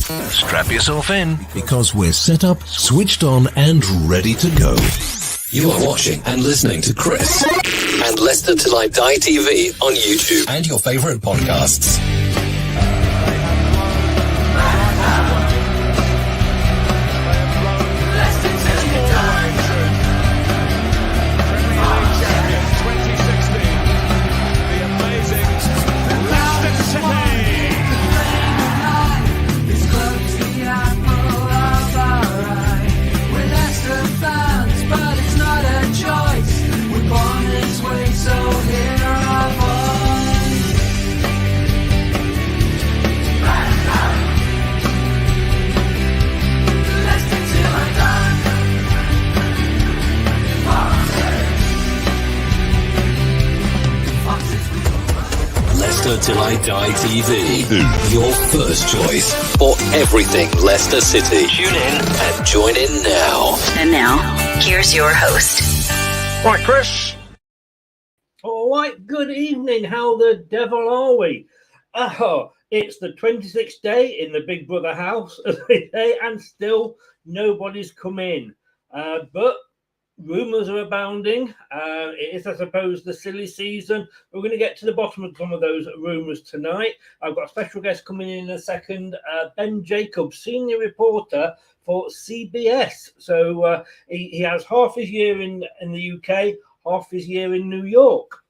Strap yourself in, because we're set up, switched on, and ready to go. You are watching and listening to Chris and Leicester Till I Die TV on YouTube and your favourite podcasts. Till I Die TV, your first choice for everything Leicester City. Tune in and join in now. And now, here's your host. Right, Chris. All right, good evening. How the devil are we? Oh, it's the 26th day in the Big Brother house, as they say, and still nobody's come in. But rumours are abounding. It is, I suppose, the silly season. We're going to get to the bottom of some of those rumours tonight. I've got a special guest coming in a second, Ben Jacobs, senior reporter for CBS. So he has half his year in the UK, half his year in New York.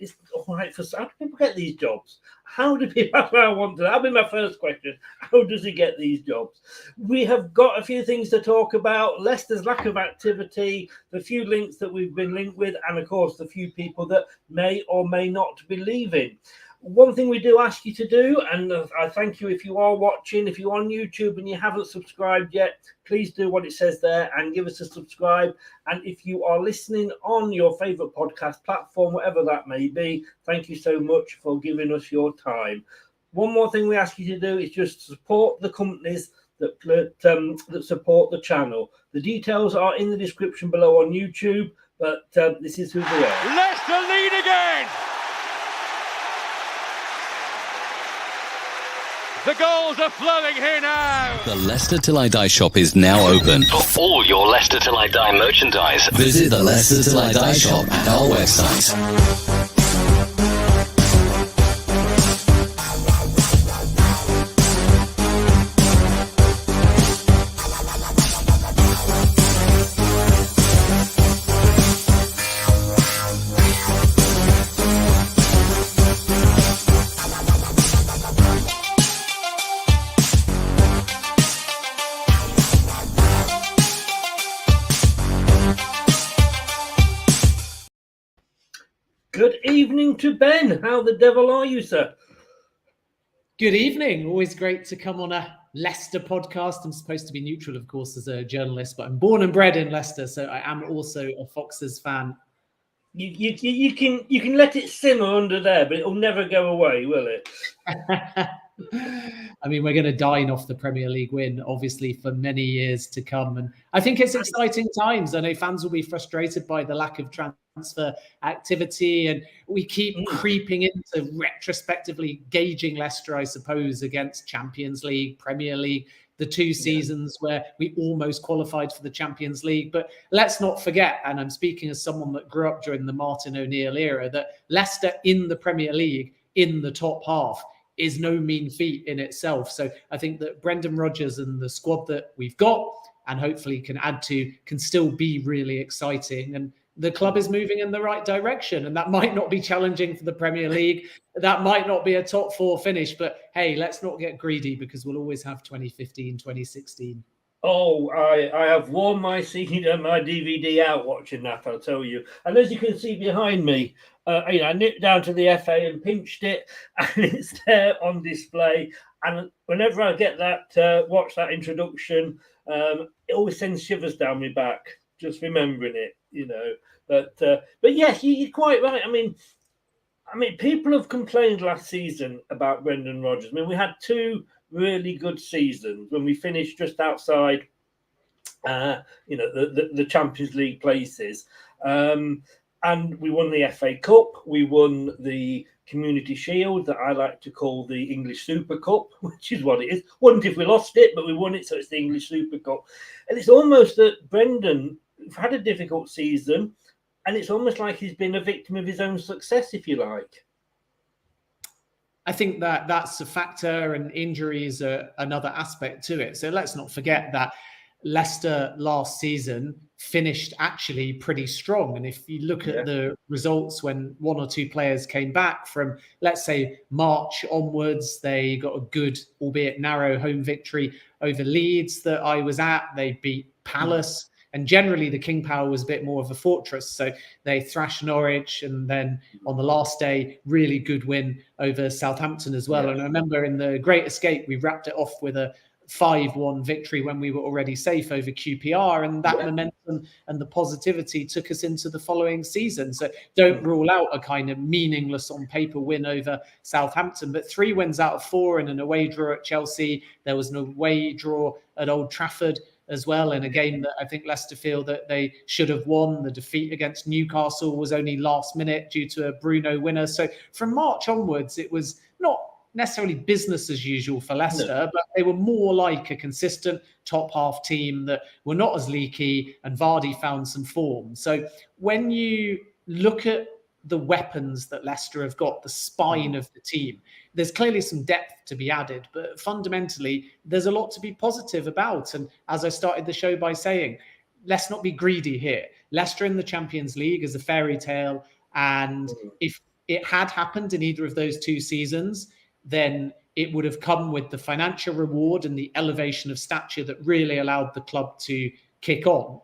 It's all right for how do people get these jobs? How do people? That'll be my first question. How does he get these jobs? We have got a few things to talk about. Leicester's lack of activity, the few links that we've been linked with, and of course the few people that may or may not be leaving. One thing we do ask you to do, and I thank you if you are watching, if you're on YouTube and you haven't subscribed yet, please do what it says there and give us a subscribe. And if you are listening on your favourite podcast platform, whatever that may be, thank you so much for giving us your time. One more thing we ask you to do is just support the companies that support the channel. The details are in the description below on YouTube, but this is who they are. Leicester lead again! The goals are flowing here now. The Leicester Till I Die shop is now open. For all your Leicester Till I Die merchandise, Visit the Leicester Till I Die shop at our website. Good evening to Ben. How the devil are you, sir? Good evening. Always great to come on a Leicester podcast. I'm supposed to be neutral, of course, as a journalist, but I'm born and bred in Leicester, so I am also a Foxes fan. You can let it simmer under there, but it'll never go away, will it? I mean, we're going to dine off the Premier League win, obviously, for many years to come. And I think it's exciting times. I know fans will be frustrated by the lack of transfer activity, and we keep creeping into retrospectively gauging Leicester, I suppose, against Champions League, Premier League, the two seasons where we almost qualified for the Champions League. But let's not forget, and I'm speaking as someone that grew up during the Martin O'Neill era, that Leicester in the Premier League, in the top half, is no mean feat in itself. So I think that Brendan Rodgers and the squad that we've got and hopefully can add to can still be really exciting. And the club is moving in the right direction. And that might not be challenging for the Premier League. That might not be a top four finish. But hey, let's not get greedy because we'll always have 2015, 2016. Oh, I have worn my DVD out watching that, I'll tell you. And as you can see behind me, I nipped down to the FA and pinched it, and it's there on display. And whenever I get that, watch that introduction, it always sends shivers down my back, just remembering it, you know. But yes, you're quite right. I mean, people have complained last season about Brendan Rodgers. I mean, we had two really good seasons when we finished just outside, the Champions League places. And we won the FA Cup, we won the Community Shield that I like to call the English Super Cup, which is what it is. Wouldn't if we lost it, but we won it, so it's the English Super Cup. And it's almost that Brendan had a difficult season, and it's almost like he's been a victim of his own success, if you like. I think that that's a factor, and injuries are another aspect to it. So let's not forget that Leicester last season finished actually pretty strong. And if you look at the results when one or two players came back from, let's say, March onwards, they got a good, albeit narrow, home victory over Leeds that I was at. They beat Palace. And generally, the King Power was a bit more of a fortress. So they thrashed Norwich. And then on the last day, really good win over Southampton as well. And I remember in the Great Escape, we wrapped it off with a 5-1 victory when we were already safe over QPR, and that momentum and the positivity took us into the following season. So don't rule out a kind of meaningless on paper win over Southampton, but 3 wins out of 4 and an away draw at Chelsea. There was an away draw at Old Trafford as well, in a game that I think Leicester feel that they should have won. The defeat against Newcastle was only last minute due to a Bruno winner. So from March onwards, it was not necessarily business as usual for Leicester, but they were more like a consistent top half team that were not as leaky, and Vardy found some form. So when you look at the weapons that Leicester have got, the spine of the team, there's clearly some depth to be added, but fundamentally there's a lot to be positive about. And as I started the show by saying, let's not be greedy here. Leicester in the Champions League is a fairy tale, and if it had happened in either of those 2 seasons, then it would have come with the financial reward and the elevation of stature that really allowed the club to kick on.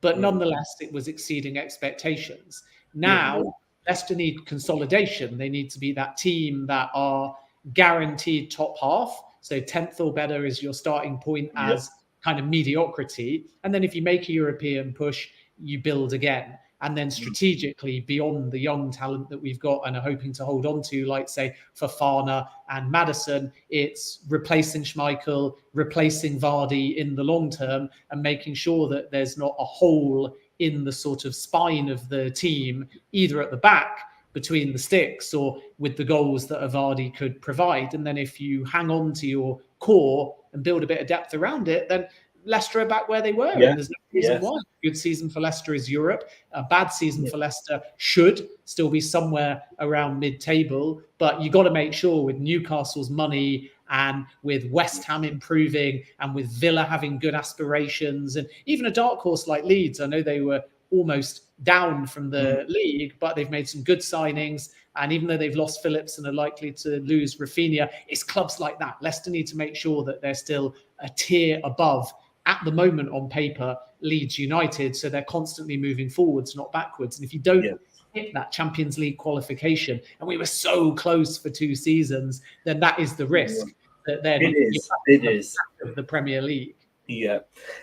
But nonetheless, it was exceeding expectations. Now, Leicester need consolidation. They need to be that team that are guaranteed top half. So 10th or better is your starting point as kind of mediocrity. And then if you make a European push, you build again. And then strategically, beyond the young talent that we've got and are hoping to hold on to, like, say, Fofana and Maddison, it's replacing Schmeichel, replacing Vardy in the long term, and making sure that there's not a hole in the sort of spine of the team, either at the back, between the sticks, or with the goals that a Vardy could provide. And then if you hang on to your core and build a bit of depth around it, then Leicester are back where they were. And there's no reason why. A good season for Leicester is Europe. A bad season for Leicester should still be somewhere around mid-table. But you got to make sure, with Newcastle's money and with West Ham improving and with Villa having good aspirations, and even a dark horse like Leeds, I know they were almost down from the league, but they've made some good signings. And even though they've lost Phillips and are likely to lose Rafinha, it's clubs like that. Leicester need to make sure that they're still a tier above, at the moment on paper, Leeds United, so they're constantly moving forwards, not backwards. And if you don't hit that Champions League qualification, and we were so close for 2 seasons, then that is the risk. That then it is of the Premier League. Yeah.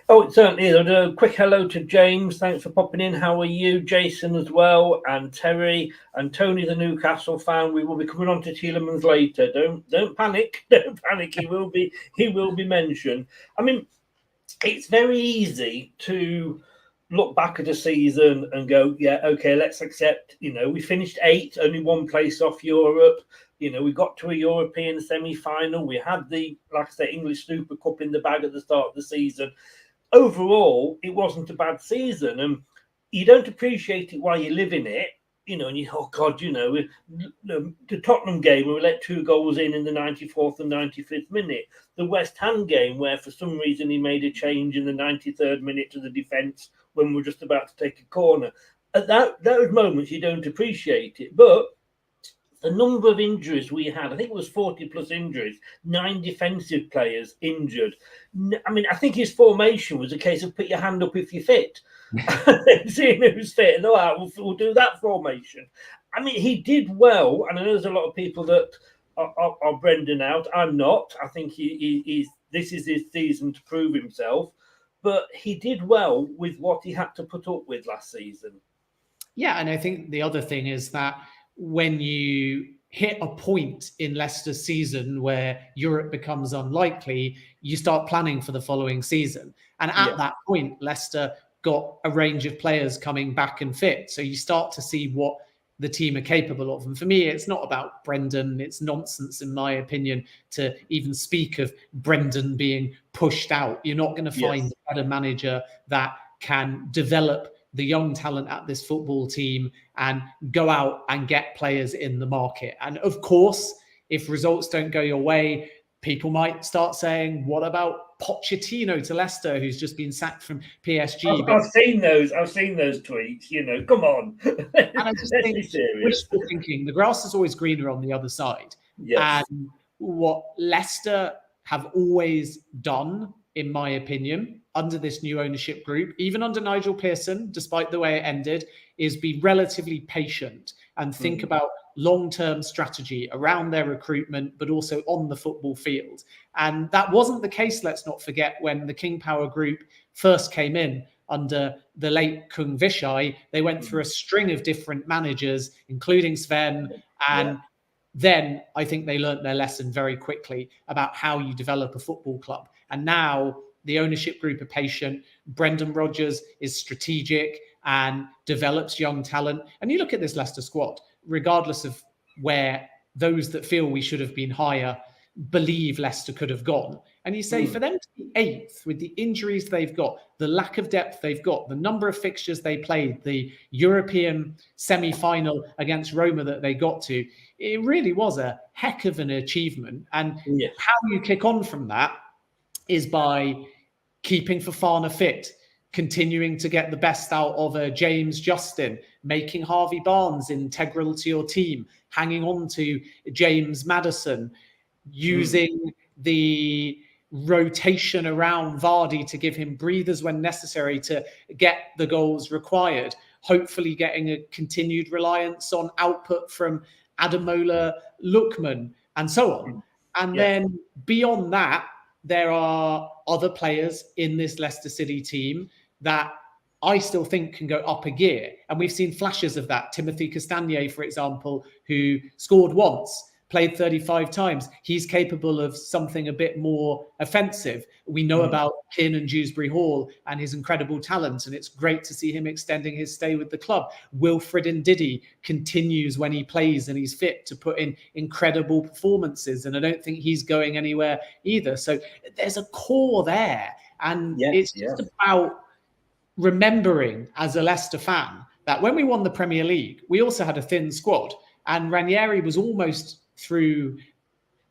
Oh, it certainly is. I'll do a quick hello to James. Thanks for popping in. How are you? Jason as well, and Terry, and Tony, the Newcastle fan. We will be coming on to Tielemans later. Don't panic. Don't panic. He will be mentioned. I mean, it's very easy to look back at a season and go, yeah, okay, let's accept, we finished 8th, only 1 place off Europe. We got to a European semi-final. We had the, like I say, English Super Cup in the bag at the start of the season. Overall, it wasn't a bad season. And you don't appreciate it while you live in it. And you, oh God, the Tottenham game where we let 2 goals in the 94th and 95th minute. The West Ham game where for some reason he made a change in the 93rd minute to the defence when we're just about to take a corner. At those moments, you don't appreciate it. But the number of injuries we had, I think it was 40 plus injuries, 9 defensive players injured. I mean, I think his formation was a case of put your hand up if you're fit. Seeing who's fit, and we'll do that formation. I mean, he did well, and I know there's a lot of people that are Brendan out. I'm not. I think this is his season to prove himself, but he did well with what he had to put up with last season. Yeah, and I think the other thing is that when you hit a point in Leicester's season where Europe becomes unlikely, you start planning for the following season. And at that point, Leicester got a range of players coming back and fit. So you start to see what the team are capable of. And for me, it's not about Brendan. It's nonsense, in my opinion, to even speak of Brendan being pushed out. You're not going to find a better manager that can develop the young talent at this football team and go out and get players in the market. And of course, if results don't go your way, people might start saying, what about Pochettino to Leicester, who's just been sacked from PSG? I've seen those tweets, come on. And I just think wishful thinking, the grass is always greener on the other side. Yes. And what Leicester have always done, in my opinion, under this new ownership group, even under Nigel Pearson, despite the way it ended, is be relatively patient and think about long-term strategy around their recruitment, but also on the football field. And that wasn't the case, let's not forget, when the King Power Group first came in under the late Kung Vishai. They went through a string of different managers, including Sven, and then I think they learnt their lesson very quickly about how you develop a football club. And now the ownership group are patient. Brendan Rodgers is strategic and develops young talent. And you look at this Leicester squad, regardless of where those that feel we should have been higher believe Leicester could have gone. And you say for them to be 8th with the injuries they've got, the lack of depth they've got, the number of fixtures they played, the European semi-final against Roma that they got to, it really was a heck of an achievement. And how you kick on from that is by keeping Fofana fit, continuing to get the best out of James Justin, making Harvey Barnes integral to your team, hanging on to James Maddison, using the rotation around Vardy to give him breathers when necessary to get the goals required, hopefully getting a continued reliance on output from Ademola Lookman, and so on. And then beyond that, there are other players in this Leicester City team that I still think can go up a gear. And we've seen flashes of that. Timothy Castagne, for example, who scored once, played 35 times. He's capable of something a bit more offensive. We know about Kiernan Dewsbury-Hall and his incredible talent, and it's great to see him extending his stay with the club. Wilfred Ndidi continues when he plays and he's fit to put in incredible performances, and I don't think he's going anywhere either. So there's a core there, and it's just about remembering as a Leicester fan that when we won the Premier League, we also had a thin squad, and Ranieri was almost through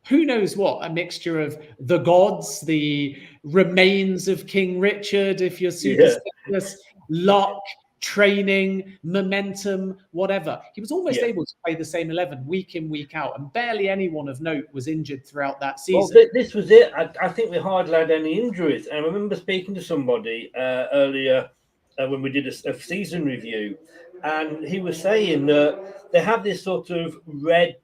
who knows what, a mixture of the gods, the remains of King Richard, if you're superstitious, luck, training, momentum, whatever. He was almost able to play the same 11 week in, week out, and barely anyone of note was injured throughout that season. Well, this was it. I think we hardly had any injuries. And I remember speaking to somebody earlier when we did a season review, and he was saying that they have this sort of red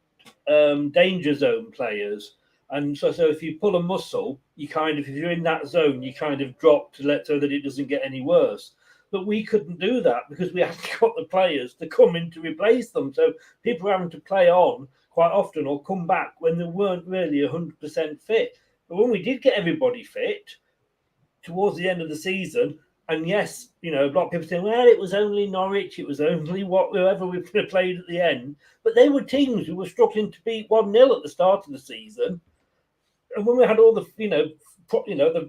danger zone players, and so if you pull a muscle, you kind of, if you're in that zone, you kind of drop so that it doesn't get any worse. But we couldn't do that because we hadn't got the players to come in to replace them. So people were having to play on quite often or come back when they weren't really 100% fit. But when we did get everybody fit towards the end of the season, and yes, a lot of people saying, well, it was only Norwich, it was only whoever we played at the end. But they were teams who were struggling to beat 1-0 at the start of the season. And when we had all the,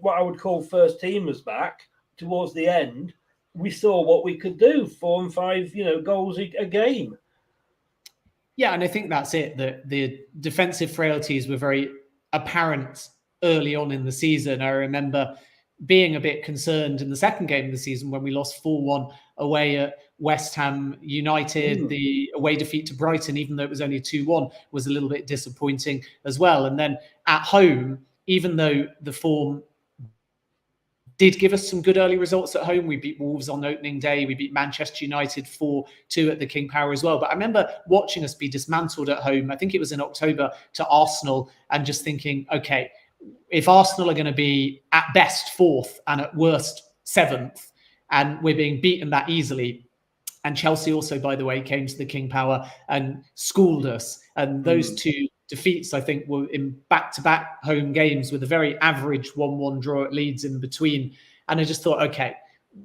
what I would call first teamers back towards the end, we saw what we could do, 4 and 5, goals a game. Yeah, and I think that's it. The defensive frailties were very apparent early on in the season. I remember being a bit concerned in the second game of the season when we lost 4-1 away at West Ham United. The away defeat to Brighton, even though it was only 2-1, was a little bit disappointing as well. And then at home, even though the form did give us some good early results at home, we beat Wolves on opening day, we beat Manchester United 4-2 at the King Power as well. But I remember watching us be dismantled at home, I think it was in October, to Arsenal, and just thinking, okay, if Arsenal are going to be at best 4th and at worst 7th, and we're being beaten that easily, and Chelsea also, by the way, came to the King Power and schooled us, and those two defeats, I think, were in back-to-back home games with a very average 1-1 draw at Leeds in between. And I just thought, okay,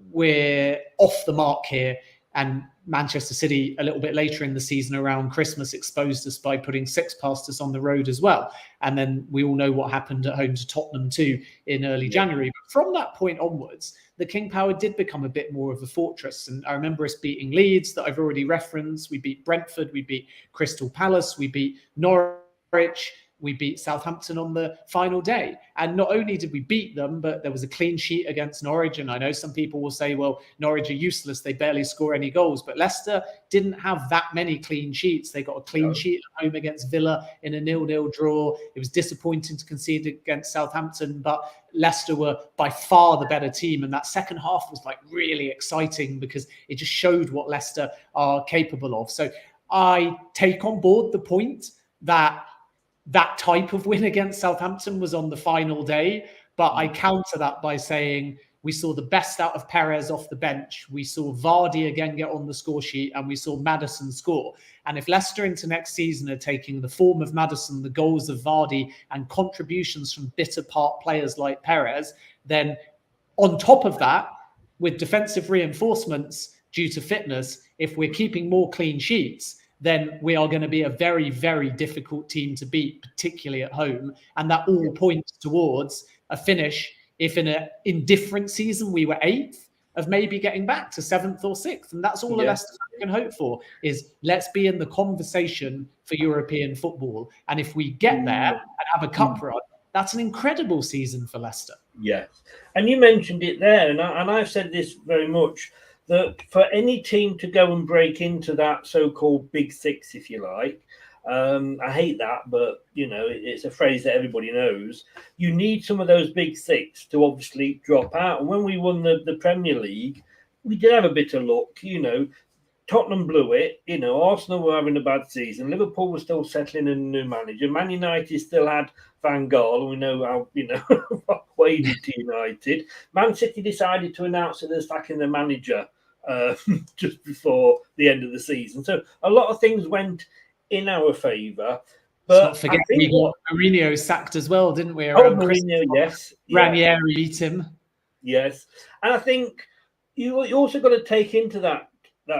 we're off the mark here. And Manchester City, a little bit later in the season around Christmas, exposed us by putting 6 past us on the road as well. And then we all know what happened at home to Tottenham too in early January. But from that point onwards, the King Power did become a bit more of a fortress. And I remember us beating Leeds that I've already referenced. We beat Brentford, we beat Crystal Palace, we beat Norwich, we beat Southampton on the final day. And not only did we beat them, but there was a clean sheet against Norwich. And I know some people will say, well, Norwich are useless. They barely score any goals. But Leicester didn't have that many clean sheets. They got a clean sheet at home against Villa in a 0-0 draw. It was disappointing to concede against Southampton, but Leicester were by far the better team. And that second half was like really exciting because it just showed what Leicester are capable of. So I take on board the point that type of win against Southampton was on the final day, but I counter that by saying we saw the best out of Perez off the bench. We saw Vardy again get on the score sheet, and we saw Maddison score. And if Leicester into next season are taking the form of Maddison, the goals of Vardy, and contributions from bitter part players like Perez, then on top of that, with defensive reinforcements due to fitness, if we're keeping more clean sheets, then we are going to be a very, very difficult team to beat, particularly at home. And that all points towards a finish, if in an indifferent season we were 8th, of maybe getting back to 7th or 6th. And that's all a Leicester fan can hope for, is let's be in the conversation for European football. And if we get there and have a cup run, that's an incredible season for Leicester. Yes. And you mentioned it there, and I've said this very much, that for any team to go and break into that so-called big 6, if you like, I hate that, but, you know, it's a phrase that everybody knows. You need some of those big 6 to obviously drop out. And when we won the Premier League, we did have a bit of luck, you know. Tottenham blew it, you know. Arsenal were having a bad season. Liverpool was still settling in a new manager. Man United still had Van Gaal, and we know how, you know, what he did to United. Man City decided to announce that they're sacking the manager just before the end of the season. So a lot of things went in our favour. But not forget we got Mourinho sacked as well, didn't we? Mourinho, yes. Ranieri beat him. Yes. And I think you also got to take into that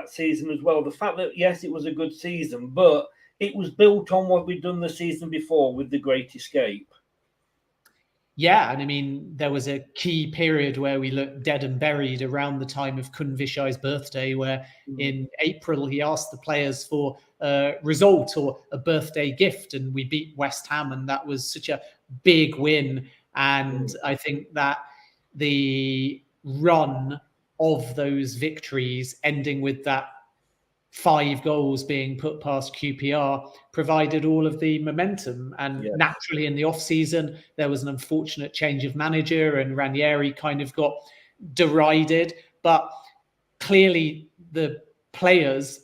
season as well the fact that, yes, it was a good season, but it was built on what we'd done the season before with The Great Escape. Yeah, and I mean, there was a key period where we looked dead and buried around the time of Kun Vishai's birthday, where in April he asked the players for a result or a birthday gift, and we beat West Ham, and that was such a big win. And I think that the run of those victories, ending with that 5 goals being put past QPR, provided all of the momentum. And naturally in the off-season, there was an unfortunate change of manager and Ranieri kind of got derided. But clearly the players,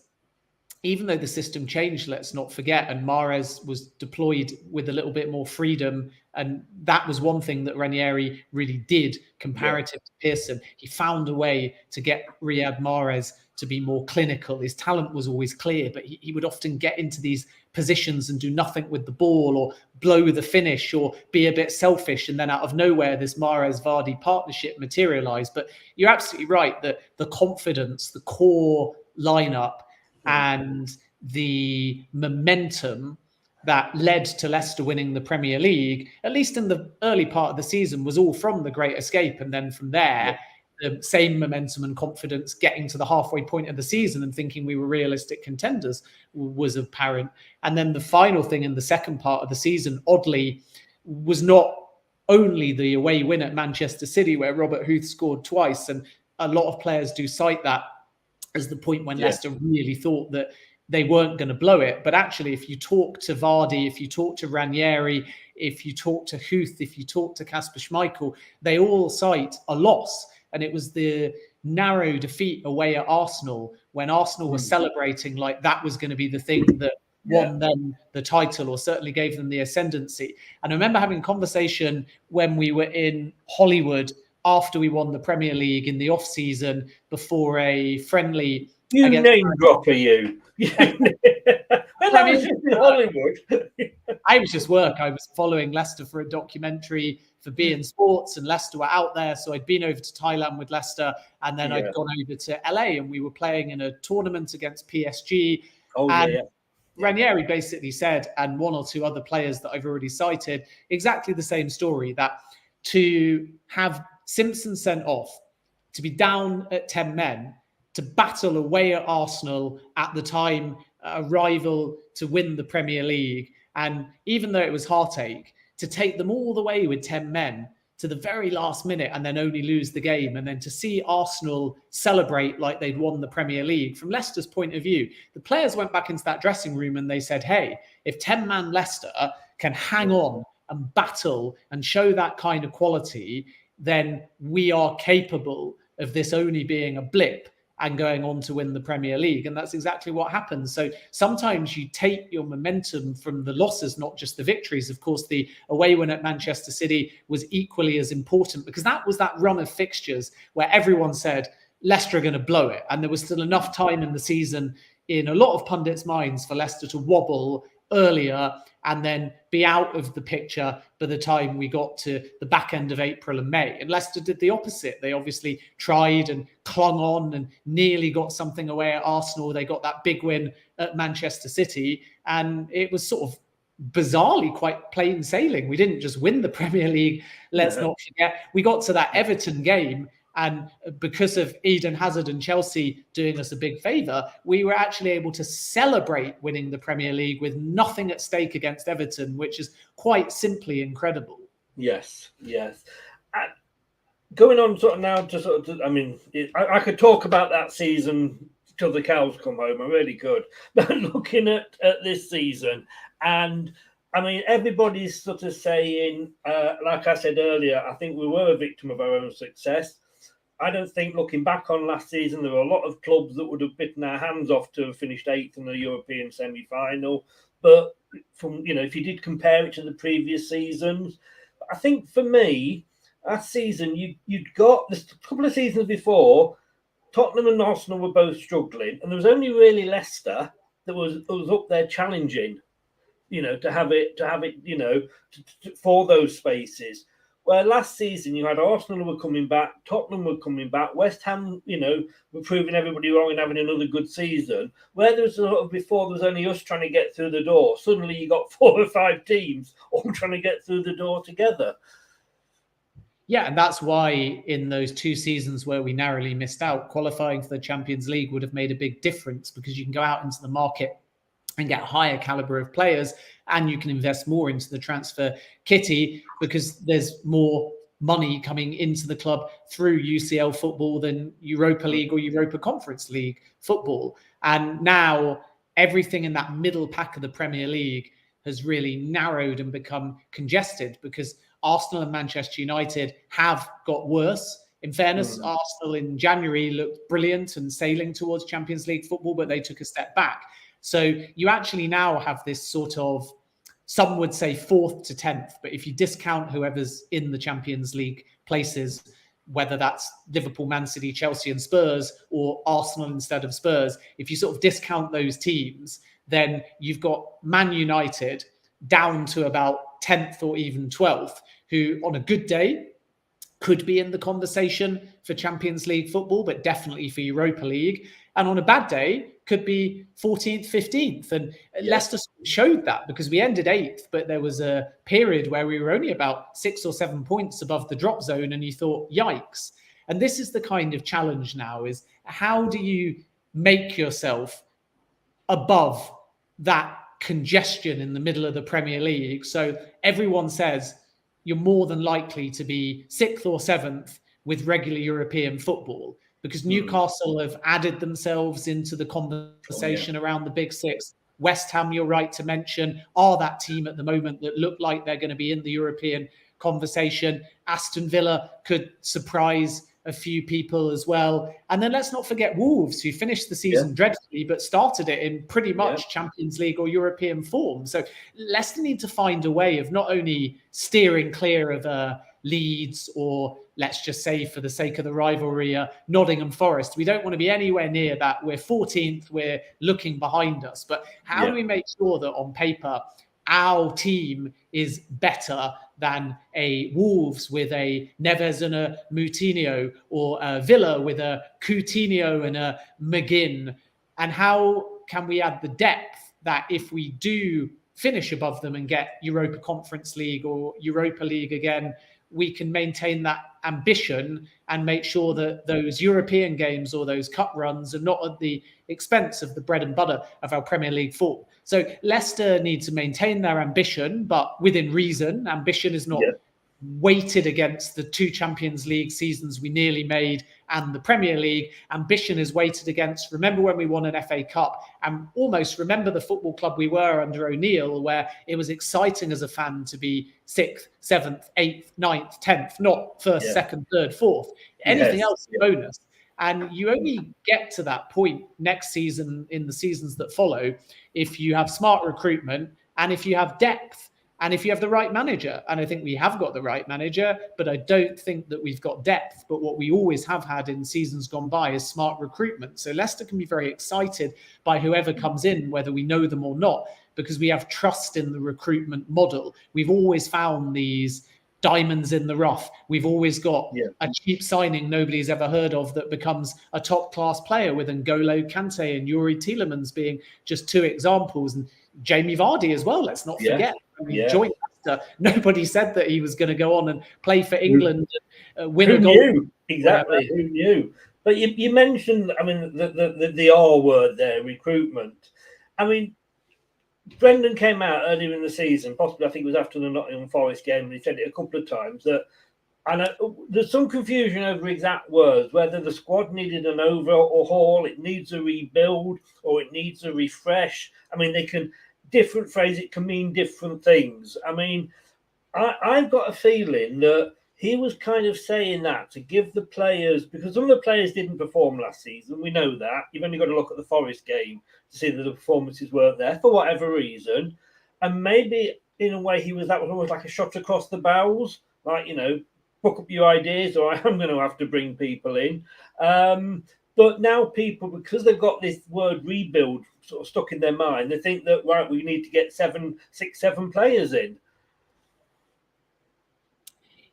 even though the system changed, let's not forget, and Mahrez was deployed with a little bit more freedom. And that was one thing that Ranieri really did comparative to Pearson. He found a way to get Riyad Mahrez to be more clinical. His talent was always clear, but he would often get into these positions and do nothing with the ball or blow the finish or be a bit selfish. And then out of nowhere, this Mahrez-Vardy partnership materialized. But you're absolutely right that the confidence, the core lineup, and the momentum that led to Leicester winning the Premier League, at least in the early part of the season, was all from The Great Escape. And then from there, the same momentum and confidence getting to the halfway point of the season and thinking we were realistic contenders was apparent. And then the final thing in the second part of the season, oddly, was not only the away win at Manchester City, where Robert Huth scored twice. And a lot of players do cite that as the point when Leicester really thought that they weren't going to blow it. But actually, if you talk to Vardy, if you talk to Ranieri, if you talk to Huth, if you talk to Kasper Schmeichel, they all cite a loss. And it was the narrow defeat away at Arsenal when Arsenal was celebrating like that was going to be the thing that won them the title, or certainly gave them the ascendancy. And I remember having a conversation when we were in Hollywood after we won the Premier League in the off-season before a friendly You name dropper, you. When I was in Hollywood. I was just work. I was following Leicester for a documentary for beIN Sports, and Leicester were out there. So I'd been over to Thailand with Leicester, and then I'd gone over to LA, and we were playing in a tournament against PSG. Ranieri basically said, and one or two other players that I've already cited, exactly the same story, that to have Simpson sent off, to be down at 10 men, to battle away at Arsenal at the time, a rival to win the Premier League, and even though it was heartache, to take them all the way with 10 men to the very last minute and then only lose the game, and then to see Arsenal celebrate like they'd won the Premier League. From Leicester's point of view, the players went back into that dressing room and they said, hey, if 10-man Leicester can hang on and battle and show that kind of quality, then we are capable of this only being a blip and going on to win the Premier League. And that's exactly what happens. So sometimes you take your momentum from the losses, not just the victories. Of course, the away win at Manchester City was equally as important, because that was that run of fixtures where everyone said, Leicester are going to blow it. And there was still enough time in the season in a lot of pundits' minds for Leicester to wobble earlier and then be out of the picture by the time we got to the back end of April and May. And Leicester did the opposite. They obviously tried and clung on and nearly got something away at Arsenal. They got that big win at Manchester City, and it was sort of bizarrely quite plain sailing. We didn't just win the Premier League. Let's not forget, we got to that Everton game, and because of Eden Hazard and Chelsea doing us a big favour, we were actually able to celebrate winning the Premier League with nothing at stake against Everton, which is quite simply incredible. Yes. Going on sort of now to I could talk about that season till the cows come home. I really could. But looking at this season, and I mean, everybody's sort of saying, like I said earlier, I think we were a victim of our own success. I don't think, looking back on last season, there were a lot of clubs that would have bitten their hands off to have finished 8th in the European semi-final. But from, if you did compare it to the previous seasons, I think for me, last season, you'd got this couple of seasons before, Tottenham and Arsenal were both struggling, and there was only really Leicester that was up there challenging, to have it, for those spaces. Where last season you had Arsenal were coming back, Tottenham were coming back, West Ham, were proving everybody wrong and having another good season. Where there was a lot of before, there was only us trying to get through the door. Suddenly you got 4 or 5 teams all trying to get through the door together. Yeah, and that's why in those 2 seasons where we narrowly missed out, qualifying for the Champions League would have made a big difference, because you can go out into the market and get a higher caliber of players, and you can invest more into the transfer kitty because there's more money coming into the club through UCL football than Europa League or Europa Conference League football. And now everything in that middle pack of the Premier League has really narrowed and become congested, because Arsenal and Manchester United have got worse. In fairness, Arsenal in January looked brilliant and sailing towards Champions League football, but they took a step back. So you actually now have this sort of, some would say 4th to 10th, but if you discount whoever's in the Champions League places, whether that's Liverpool, Man City, Chelsea and Spurs, or Arsenal instead of Spurs, if you sort of discount those teams, then you've got Man United down to about 10th or even 12th, who on a good day could be in the conversation for Champions League football, but definitely for Europa League. And on a bad day, could be 14th, 15th. And Leicester showed that, because we ended 8th, but there was a period where we were only about 6 or 7 points above the drop zone, and you thought, yikes. And this is the kind of challenge now, is how do you make yourself above that congestion in the middle of the Premier League? So everyone says you're more than likely to be 6th or 7th with regular European football, because Newcastle have added themselves into the conversation around the Big Six. West Ham, you're right to mention, are that team at the moment that look like they're going to be in the European conversation. Aston Villa could surprise a few people as well. And then let's not forget Wolves, who finished the season dreadfully, but started it in pretty much Champions League or European form. So Leicester need to find a way of not only steering clear of Leeds or let's just say for the sake of the rivalry, Nottingham Forest. We don't want to be anywhere near that. We're 14th. We're looking behind us. But how do we make sure that on paper our team is better than a Wolves with a Neves and a Moutinho, or a Villa with a Coutinho and a McGinn? And how can we add the depth that if we do finish above them and get Europa Conference League or Europa League again, we can maintain that ambition and make sure that those European games or those cup runs are not at the expense of the bread and butter of our Premier League football. So Leicester need to maintain their ambition, but within reason. Ambition is not weighted against the 2 Champions League seasons we nearly made and the Premier League. Ambition is weighted against, remember when we won an FA Cup, and almost remember the football club we were under O'Neill, where it was exciting as a fan to be 6th, 7th, 8th, 9th, 10th, not 1st, 2nd, 3rd, 4th. Anything else is bonus. And you only get to that point next season, in the seasons that follow, if you have smart recruitment and if you have depth. And if you have the right manager, and I think we have got the right manager, but I don't think that we've got depth. But what we always have had in seasons gone by is smart recruitment. So Leicester can be very excited by whoever comes in, whether we know them or not, because we have trust in the recruitment model. We've always found these diamonds in the rough. We've always got a cheap signing nobody's ever heard of that becomes a top-class player, with N'Golo Kante and Yuri Tielemans being just 2 examples. And Jamie Vardy as well, let's not forget. He joined Leicester. Nobody said that he was going to go on and play for England and win a goal. Knew? Exactly, who knew? But you mentioned, I mean, the R word there, recruitment. I mean, Brendan came out earlier in the season, possibly I think it was after the Nottingham Forest game, and he said it a couple of times, that there's some confusion over exact words, whether the squad needed an overhaul, it needs a rebuild, or it needs a refresh. I mean, different phrase, it can mean different things. I mean, I've got a feeling that he was kind of saying that to give the players, because some of the players didn't perform last season. We know that. You've only got to look at the Forest game to see that the performances weren't there for whatever reason. And maybe in a way that was almost like a shot across the bows, like, book up your ideas, or I'm going to have to bring people in. But now people, because they've got this word rebuild sort of stuck in their mind, they think that, right, we need to get 7 players in.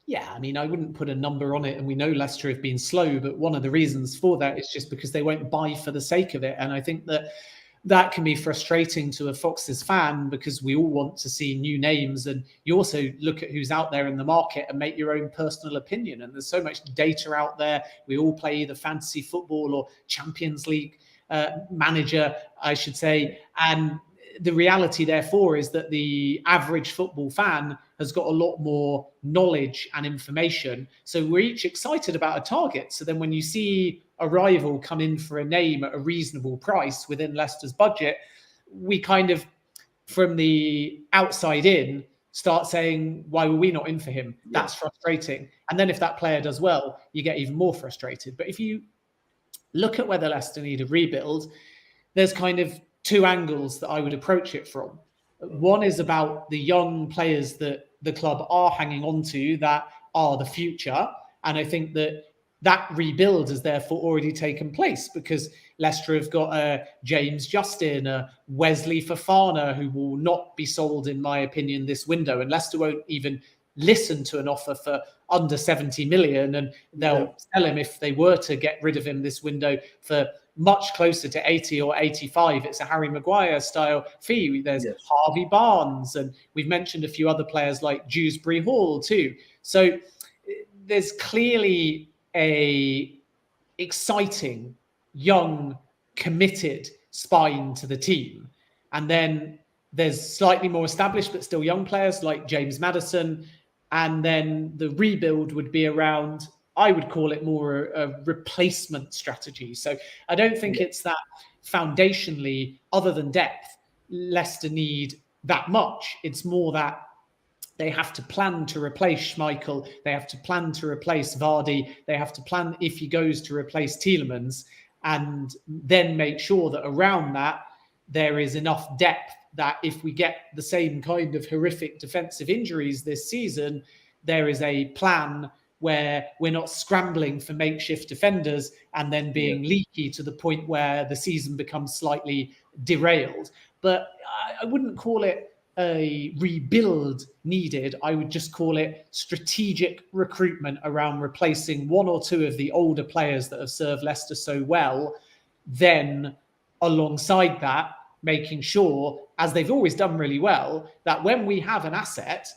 Yeah, I mean, I wouldn't put a number on it, and we know Leicester have been slow, but one of the reasons for that is just because they won't buy for the sake of it. And I think that can be frustrating to a Foxes fan, because we all want to see new names, and you also look at who's out there in the market and make your own personal opinion. And there's so much data out there. We all play either fantasy football or Champions League manager, I should say. And the reality, therefore, is that the average football fan has got a lot more knowledge and information. So we're each excited about a target. So then when you see a rival come in for a name at a reasonable price within Leicester's budget, we kind of, from the outside in, start saying, why were we not in for him? That's frustrating. And then if that player does well, you get even more frustrated. But if you look at whether Leicester need a rebuild, there's kind of 2 angles that I would approach it from. One is about the young players that the club are hanging on to that are the future. And I think that rebuild has therefore already taken place, because Leicester have got James Justin, Wesley Fofana, who will not be sold, in my opinion, this window. And Leicester won't even listen to an offer for under 70 million. And they'll sell him, if they were to get rid of him this window, for much closer to 80 or 85. It's a Harry Maguire style fee. There's Harvey Barnes, and we've mentioned a few other players like Dewsbury Hall too. So there's clearly a exciting, young, committed spine to the team. And then there's slightly more established but still young players like James Maddison. And then the rebuild would be around, I would call it more a replacement strategy. So I don't think it's that foundationally, other than depth, Leicester need that much. It's more that they have to plan to replace Schmeichel. They have to plan to replace Vardy. They have to plan if he goes to replace Tielemans, and then make sure that around that there is enough depth that if we get the same kind of horrific defensive injuries this season, there is a plan where we're not scrambling for makeshift defenders and then being leaky to the point where the season becomes slightly derailed. But I wouldn't call it a rebuild needed. I would just call it strategic recruitment around replacing one or two of the older players that have served Leicester so well. Then alongside that, making sure, as they've always done really well, that when we have an asset,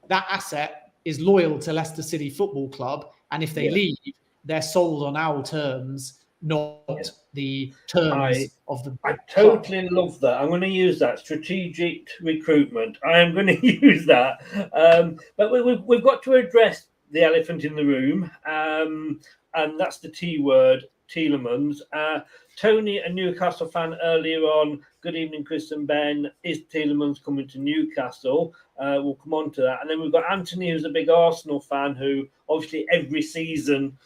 that asset is loyal to Leicester City Football Club. And if they leave, they're sold on our terms, not the terms of the I totally love that. I'm going to use that strategic recruitment. I am going to use that. But we've got to address the elephant in the room, and that's the T word, Tielemans. Tony, a Newcastle fan earlier on, good evening, Chris and Ben. Is Tielemans coming to Newcastle? We'll come on to that. And then we've got Anthony, who's a big Arsenal fan, who obviously every season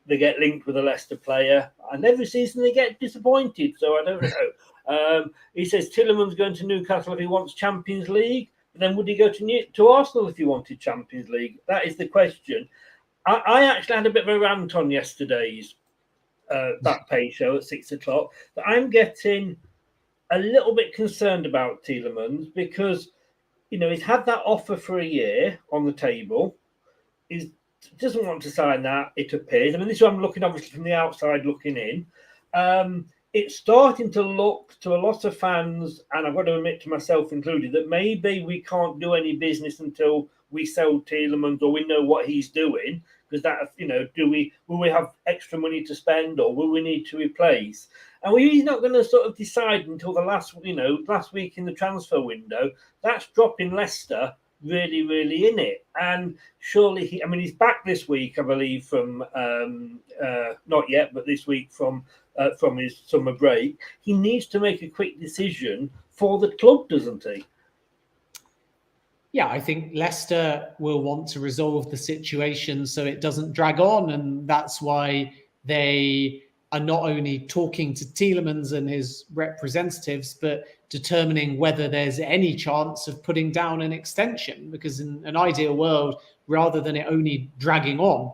they get linked with a Leicester player, and every season they get disappointed. So I don't know. He says Tielemans going to Newcastle if he wants Champions League. But then would he go to Arsenal if he wanted Champions League? That is the question. I actually had a bit of a rant on yesterday's Back Page show at 6 o'clock. But I'm getting a little bit concerned about Tielemans because, he's had that offer for a year on the table. He's doesn't want to sign that, it appears. I mean, this is what I'm looking, obviously, from the outside looking in. It's starting to look to a lot of fans, and I've got to admit to myself included, that maybe we can't do any business until we sell Tielemans or we know what he's doing. Because that, will we have extra money to spend or will we need to replace? And he's not going to sort of decide until the last week in the transfer window. That's dropping Leicester really, really in it. And surely he's back this week, I believe, from not yet, but this week from his summer break. He needs to make a quick decision for the club, doesn't he? Yeah, I think Leicester will want to resolve the situation so it doesn't drag on. And that's why they are not only talking to Tielemans and his representatives, but determining whether there's any chance of putting down an extension. Because in an ideal world, rather than it only dragging on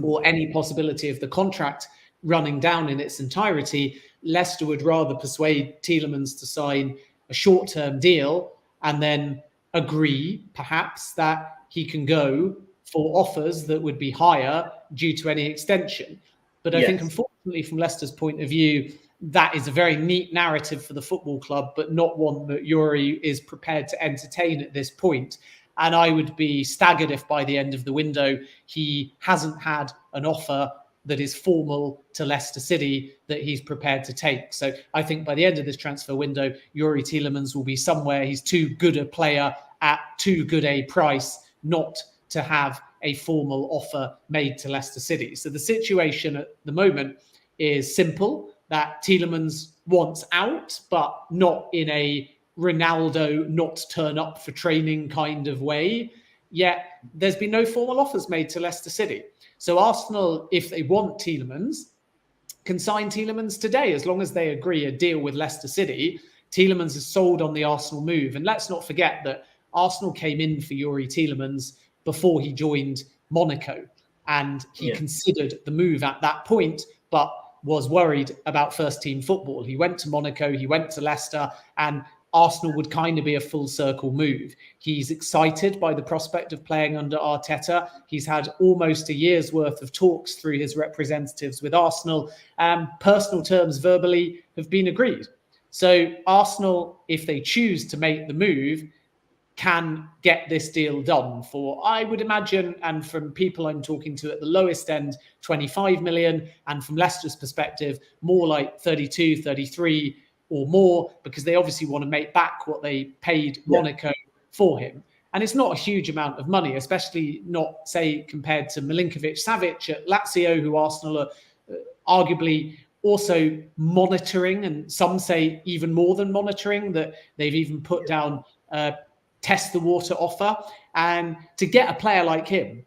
or any possibility of the contract running down in its entirety, Leicester would rather persuade Tielemans to sign a short-term deal and then agree, perhaps, that he can go for offers that would be higher due to any extension. But I think, unfortunately, from Leicester's point of view, that is a very neat narrative for the football club, but not one that Yuri is prepared to entertain at this point. And I would be staggered if by the end of the window, he hasn't had an offer that is formal to Leicester City that he's prepared to take. So I think by the end of this transfer window, Yuri Tielemans will be somewhere. He's too good a player at too good a price not to have a formal offer made to Leicester City. So the situation at the moment is simple, that Tielemans wants out, but not in a Ronaldo not turn up for training kind of way. Yet there's been no formal offers made to Leicester City. So Arsenal, if they want Tielemans, can sign Tielemans today, as long as they agree a deal with Leicester City. Tielemans is sold on the Arsenal move. And let's not forget that Arsenal came in for Yuri Tielemans before he joined Monaco. And he considered the move at that point, but was worried about first-team football. He went to Monaco, he went to Leicester, and Arsenal would kind of be a full circle move. He's excited by the prospect of playing under Arteta. He's had almost a year's worth of talks through his representatives with Arsenal. Personal terms verbally have been agreed. So Arsenal, if they choose to make the move, can get this deal done for, I would imagine, and from people I'm talking to at the lowest end, 25 million, and from Leicester's perspective, more like 32, 33 or more, because they obviously want to make back what they paid Monaco for him. And it's not a huge amount of money, especially not, say, compared to Milinkovic-Savic at Lazio, who Arsenal are arguably also monitoring, and some say even more than monitoring, that they've even put down test the water offer. And to get a player like him,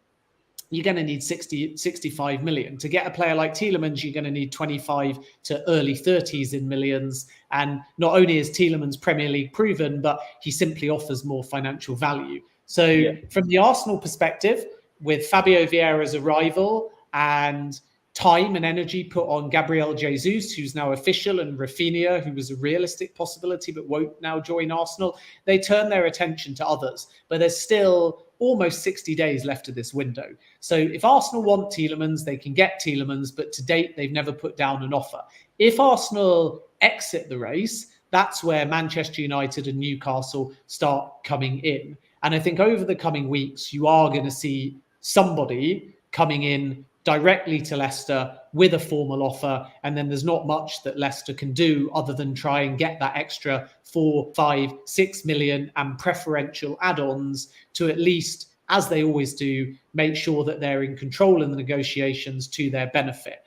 you're going to need 65 million. To get a player like Tielemans, you're going to need 25 to early 30s in millions. And not only is Tielemans Premier League proven, but he simply offers more financial value. So from the Arsenal perspective, with Fabio Vieira's arrival and time and energy put on Gabriel Jesus, who's now official, and Rafinha, who was a realistic possibility but won't now join Arsenal, they turn their attention to others. But there's still almost 60 days left of this window. So if Arsenal want Tielemans, they can get Tielemans, but to date, they've never put down an offer. If Arsenal exit the race, that's where Manchester United and Newcastle start coming in. And I think over the coming weeks, you are going to see somebody coming in directly to Leicester with a formal offer. And then there's not much that Leicester can do other than try and get that extra 4, 5, 6 million and preferential add-ons to at least, as they always do, make sure that they're in control in the negotiations to their benefit.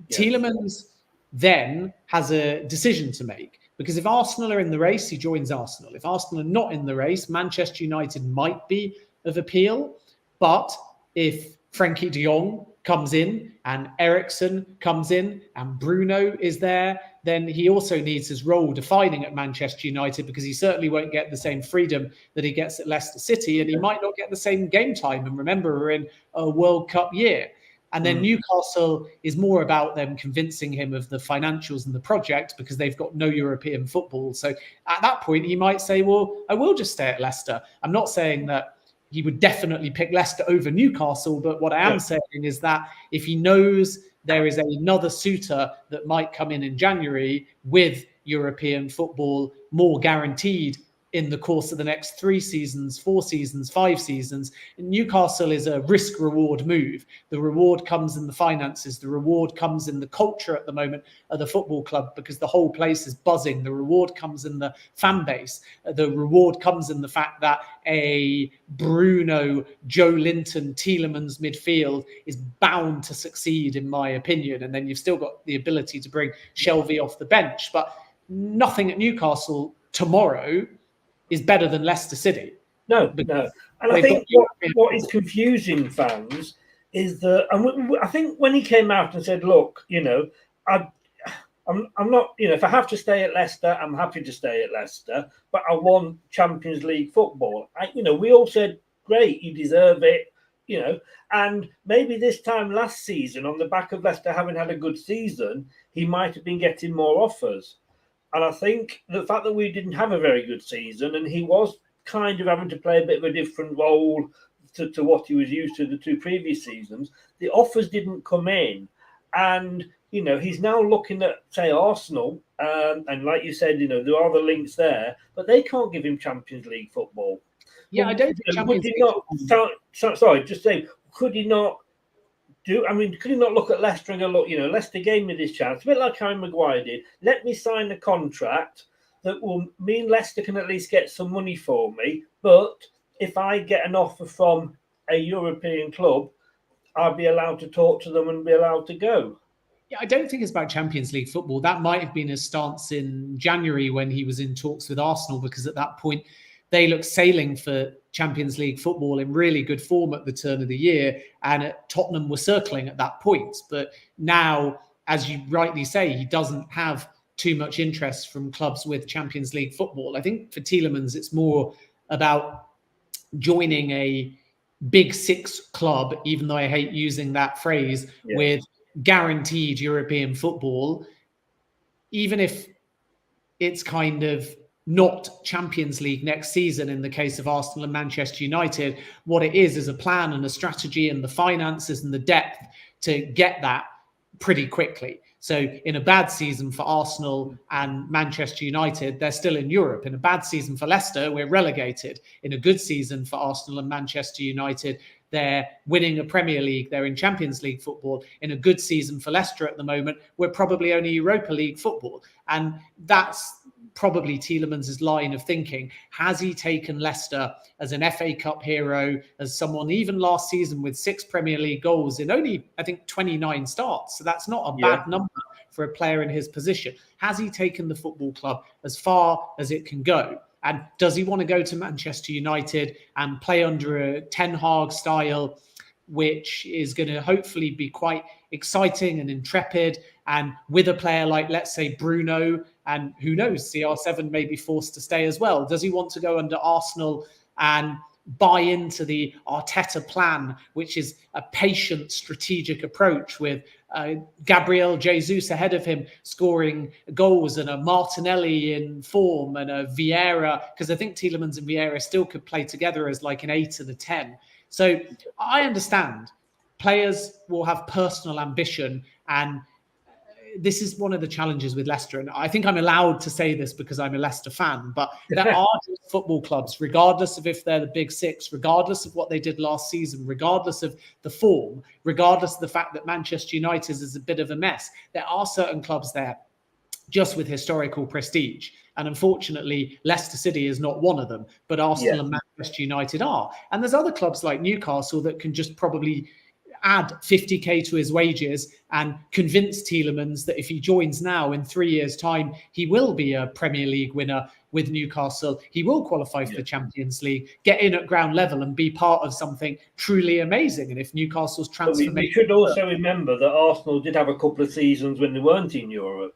Yes. Tielemans then has a decision to make, because if Arsenal are in the race, he joins Arsenal. If Arsenal are not in the race, Manchester United might be of appeal. But if Frankie de Jong comes in and Eriksen comes in and Bruno is there, then he also needs his role defining at Manchester United, because he certainly won't get the same freedom that he gets at Leicester City, and he might not get the same game time. And remember, we're in a World Cup year. And then Newcastle is more about them convincing him of the financials and the project, because they've got no European football. So at that point, he might say, well, I will just stay at Leicester. I'm not saying that he would definitely pick Leicester over Newcastle. But what I am saying is that if he knows there is another suitor that might come in January with European football more guaranteed in the course of the next 3 seasons, 4 seasons, 5 seasons, Newcastle is a risk-reward move. The reward comes in the finances. The reward comes in the culture at the moment of the football club, because the whole place is buzzing. The reward comes in the fan base. The reward comes in the fact that a Bruno, Joe Linton, Tielemans midfield is bound to succeed, in my opinion. And then you've still got the ability to bring Shelvey off the bench. But nothing at Newcastle tomorrow is better than Leicester City. No. And I think what is confusing fans is that, and I think when he came out and said, look, I'm not, if I have to stay at Leicester, I'm happy to stay at Leicester, but I want Champions League football. We all said, great, you deserve it, and maybe this time last season, on the back of Leicester having had a good season, he might have been getting more offers. And I think the fact that we didn't have a very good season, and he was kind of having to play a bit of a different role to what he was used to the 2 previous seasons, the offers didn't come in. And, he's now looking at, say, Arsenal. And like you said, there are the links there, but they can't give him Champions League football. Yeah, I don't think could he not, could he not could he not look at Leicester and go, look, Leicester gave me this chance, a bit like Harry Maguire did. Let me sign a contract that will mean Leicester can at least get some money for me. But if I get an offer from a European club, I'll be allowed to talk to them and be allowed to go. Yeah, I don't think it's about Champions League football. That might have been his stance in January when he was in talks with Arsenal, because at that point, they looked sailing for Champions League football in really good form at the turn of the year, and at Tottenham were circling at that point. But now, as you rightly say, he doesn't have too much interest from clubs with Champions League football. I think for Tielemans, it's more about joining a Big Six club, even though I hate using that phrase, with guaranteed European football, even if it's kind of not Champions League next season in the case of Arsenal and Manchester United. What it is a plan and a strategy and the finances and the depth to get that pretty quickly. So in a bad season for Arsenal and Manchester United, they're still in Europe. In a bad season for Leicester, we're relegated. In a good season for Arsenal and Manchester United, they're winning a Premier League. They're in Champions League football. In a good season for Leicester at the moment, we're probably only Europa League football. And that's probably Tielemans' line of thinking. Has he taken Leicester as an FA Cup hero, as someone even last season with 6 Premier League goals in only, I think, 29 starts? So that's not a bad number for a player in his position. Has he taken the football club as far as it can go? And does he want to go to Manchester United and play under a Ten Hag style, which is going to hopefully be quite exciting and intrepid, and with a player like, let's say, Bruno, and who knows, CR7 may be forced to stay as well. Does he want to go under Arsenal and buy into the Arteta plan, which is a patient, strategic approach with Gabriel Jesus ahead of him scoring goals and a Martinelli in form and a Vieira, because I think Tielemans and Vieira still could play together as like an 8 and a 10. So I understand players will have personal ambition, and this is one of the challenges with Leicester. And I think I'm allowed to say this because I'm a Leicester fan, but there are football clubs, regardless of if they're the big six, regardless of what they did last season, regardless of the form, regardless of the fact that Manchester United is a bit of a mess, there are certain clubs there just with historical prestige. And unfortunately, Leicester City is not one of them, but Arsenal and Manchester United are. And there's other clubs like Newcastle that can just probably add 50k to his wages and convince Tielemans that if he joins now, in 3 years' time, he will be a Premier League winner with Newcastle. He will qualify for the Champions League, get in at ground level and be part of something truly amazing. And if Newcastle's transformation... We should also remember that Arsenal did have a couple of seasons when they weren't in Europe.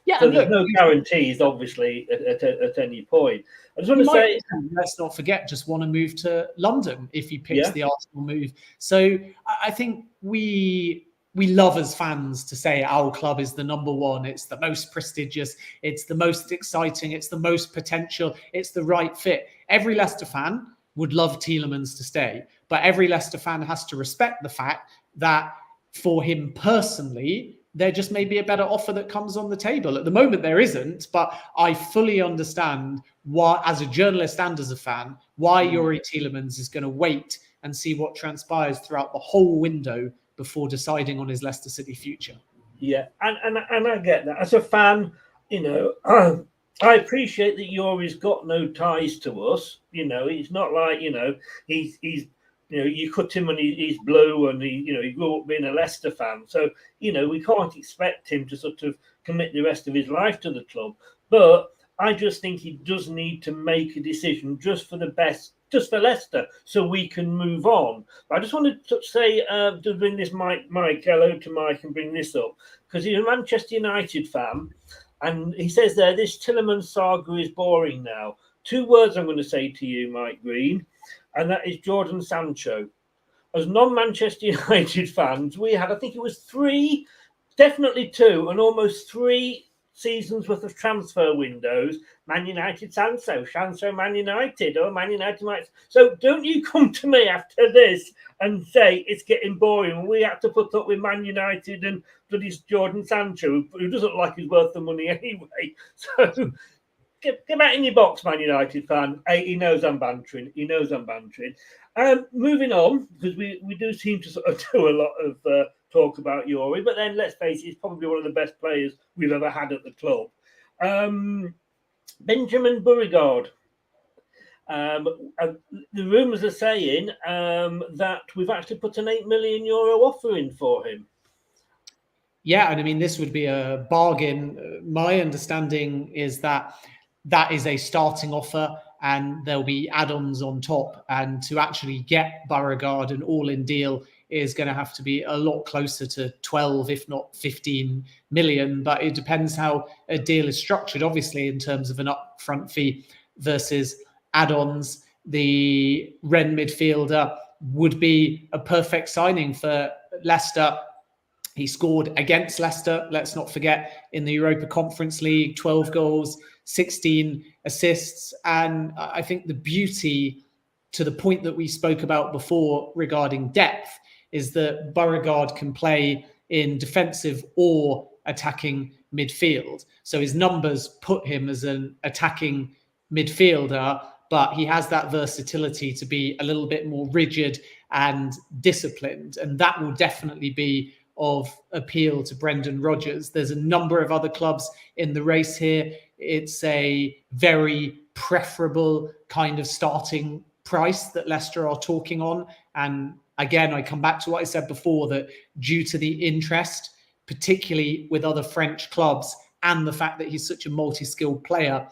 Yeah, so there's no guarantees, obviously, at any point. I just want to say, let's not forget, just want to move to London if he picks the Arsenal move. So I think we love as fans to say our club is the number one. It's the most prestigious. It's the most exciting. It's the most potential. It's the right fit. Every Leicester fan would love Tielemans to stay, but every Leicester fan has to respect the fact that for him personally, there just may be a better offer that comes on the table. At the moment, there isn't, but I fully understand why, as a journalist and as a fan, why Youri Tielemans is going to wait and see what transpires throughout the whole window before deciding on his Leicester City future. Yeah, and I get that. As a fan, you know, I appreciate that Youri's got no ties to us. You know, it's not like, you know, he's you know, you cut him and he's blue and he grew up being a Leicester fan. So, you know, we can't expect him to sort of commit the rest of his life to the club. But I just think he does need to make a decision just for the best, just for Leicester, so we can move on. But I just wanted to say, to bring this Mike, hello to Mike and bring this up, because he's a Manchester United fan. And he says there, this Tielemans saga is boring now. 2 words I'm going to say to you, Mike Green, and that is Jordan Sancho. As non-Manchester United fans, we had, I think it was 3, definitely 2, and almost 3 seasons worth of transfer windows. Man United, Sancho, Man United, or Man United. So don't you come to me after this and say it's getting boring. We have to put up with Man United and bloody Jordan Sancho, who doesn't like he's worth the money anyway. So get back in your box, Man United fan. He knows I'm bantering. Moving on, because we do seem to sort of do a lot of talk about Youri, but then let's face it, he's probably one of the best players we've ever had at the club. Benjamin Burrigard. The rumours are saying that we've actually put an €8 million offer in for him. Yeah, and I mean, this would be a bargain. My understanding is that is a starting offer and there'll be add-ons on top. And to actually get Burrigard an all-in deal is going to have to be a lot closer to 12, if not 15 million. But it depends how a deal is structured, obviously, in terms of an upfront fee versus add-ons. The Rennes midfielder would be a perfect signing for Leicester. He scored against Leicester, let's not forget, in the Europa Conference League, 12 goals, 16 assists. And I think the beauty, to the point that we spoke about before regarding depth, is that Burrigard can play in defensive or attacking midfield. So his numbers put him as an attacking midfielder, but he has that versatility to be a little bit more rigid and disciplined. And that will definitely be of appeal to Brendan Rodgers. There's a number of other clubs in the race here. It's a very preferable kind of starting price that Leicester are talking on. And again, I come back to what I said before, that due to the interest, particularly with other French clubs, and the fact that he's such a multi-skilled player,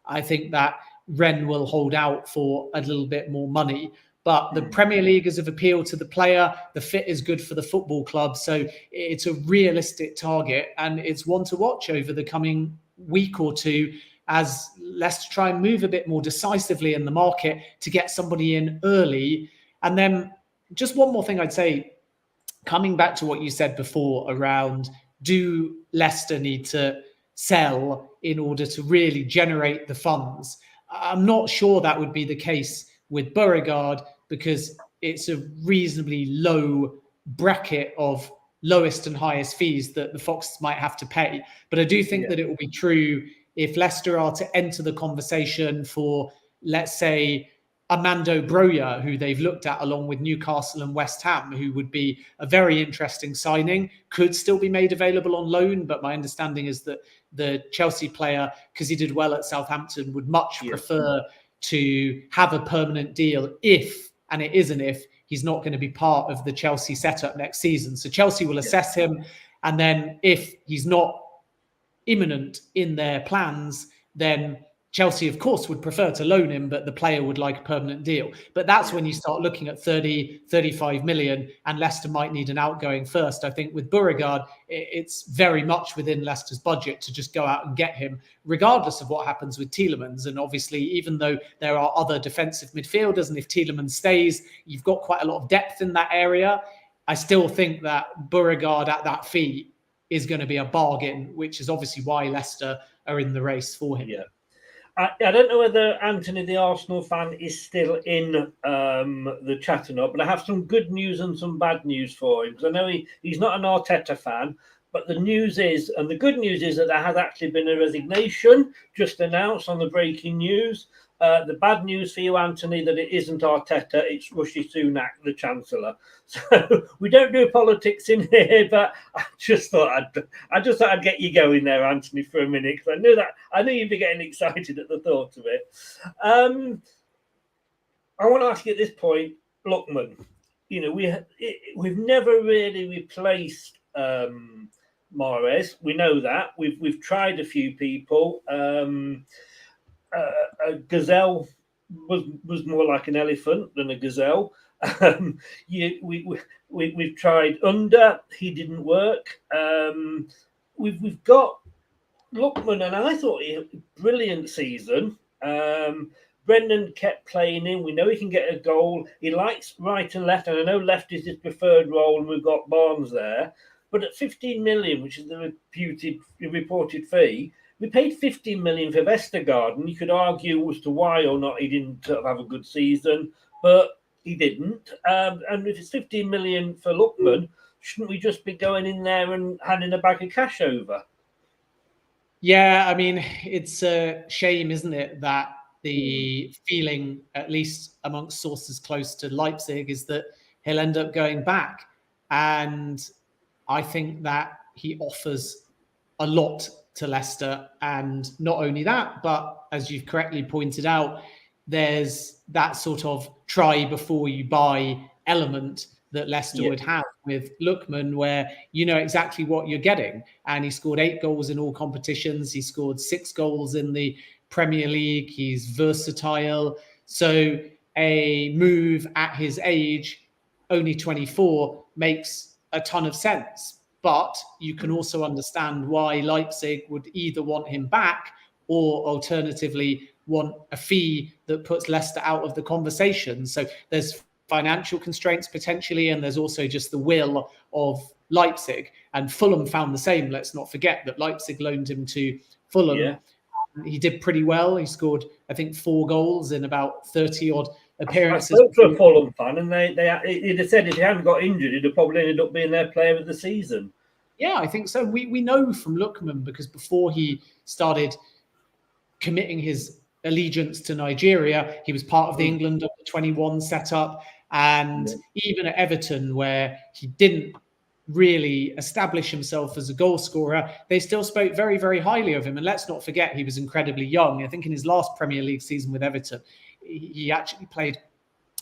I think that Rennes will hold out for a little bit more money. But the Premier League is of appeal to the player. The fit is good for the football club. So it's a realistic target, and it's one to watch over the coming week or two as Leicester try and move a bit more decisively in the market to get somebody in early. And then just one more thing I'd say, coming back to what you said before around, do Leicester need to sell in order to really generate the funds? I'm not sure that would be the case with Burrigard, because it's a reasonably low bracket of lowest and highest fees that the Foxes might have to pay. But I do think that it will be true if Leicester are to enter the conversation for, let's say, Armando Broja, who they've looked at along with Newcastle and West Ham, who would be a very interesting signing, could still be made available on loan. But my understanding is that the Chelsea player, because he did well at Southampton, would much prefer to have a permanent deal if, and it is an if, he's not going to be part of the Chelsea setup next season. So Chelsea will assess him. And then if he's not imminent in their plans, then Chelsea, of course, would prefer to loan him, but the player would like a permanent deal. But that's when you start looking at 30, 35 million, and Leicester might need an outgoing first. I think with Burrigard, it's very much within Leicester's budget to just go out and get him, regardless of what happens with Tielemans. And obviously, even though there are other defensive midfielders, and if Tielemans stays, you've got quite a lot of depth in that area, I still think that Burrigard at that fee is going to be a bargain, which is obviously why Leicester are in the race for him. Yeah. I don't know whether Anthony, the Arsenal fan, is still in the chat or not, but I have some good news and some bad news for him, because I know he's not an Arteta fan, but the news is, and the good news is, that there has actually been a resignation just announced on the breaking news. The bad news for you, Anthony, that it isn't Arteta, it's Rishi Sunak, the Chancellor. So we don't do politics in here, but I just thought I'd get you going there, Anthony, for a minute, because I knew you'd be getting excited at the thought of it. I want to ask you at this point, Lookman. You know, we've never really replaced Mahrez. We know that. We've tried a few people. A gazelle was more like an elephant than a gazelle. We've tried Under, he didn't work. We've got Lookman, and I thought he had a brilliant season. Brendan kept playing in. We know he can get a goal. He likes right and left, and I know left is his preferred role, and we've got Barnes there. But at 15 million, which is the reported fee, we paid 15 million for Vestergaard, and you could argue as to why or not he didn't have a good season, but he didn't. And if it's 15 million for Lookman, shouldn't we just be going in there and handing a bag of cash over? Yeah, I mean, it's a shame, isn't it, that the feeling, at least amongst sources close to Leipzig, is that he'll end up going back. And I think that he offers a lot to Leicester. And not only that, but as you've correctly pointed out, there's that sort of try before you buy element that Leicester would have with Lookman, where you know exactly what you're getting. And he scored 8 goals in all competitions. He scored 6 goals in the Premier League. He's versatile. So a move at his age, only 24, makes a ton of sense. But you can also understand why Leipzig would either want him back or alternatively want a fee that puts Leicester out of the conversation. So there's financial constraints potentially, and there's also just the will of Leipzig. And Fulham found the same. Let's not forget that Leipzig loaned him to Fulham. Yeah. He did pretty well. He scored, I think, 4 goals in about 30-odd appearances. I spoke to a Fulham fan, and he'd have said if he hadn't got injured, he'd have probably ended up being their player of the season. Yeah, I think so. We know from Lookman, because before he started committing his allegiance to Nigeria, he was part of the England under-21 setup. And even at Everton, where he didn't really establish himself as a goal scorer, they still spoke very, very highly of him. And let's not forget, he was incredibly young. I think in his last Premier League season with Everton, he actually played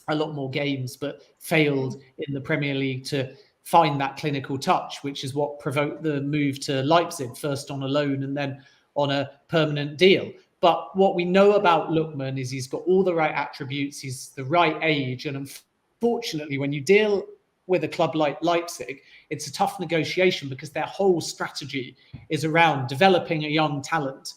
a lot more games, but failed in the Premier League to find that clinical touch, which is what provoked the move to Leipzig, first on a loan and then on a permanent deal. But what we know about Lookman is he's got all the right attributes. He's the right age. And unfortunately, when you deal with a club like Leipzig, it's a tough negotiation, because their whole strategy is around developing a young talent,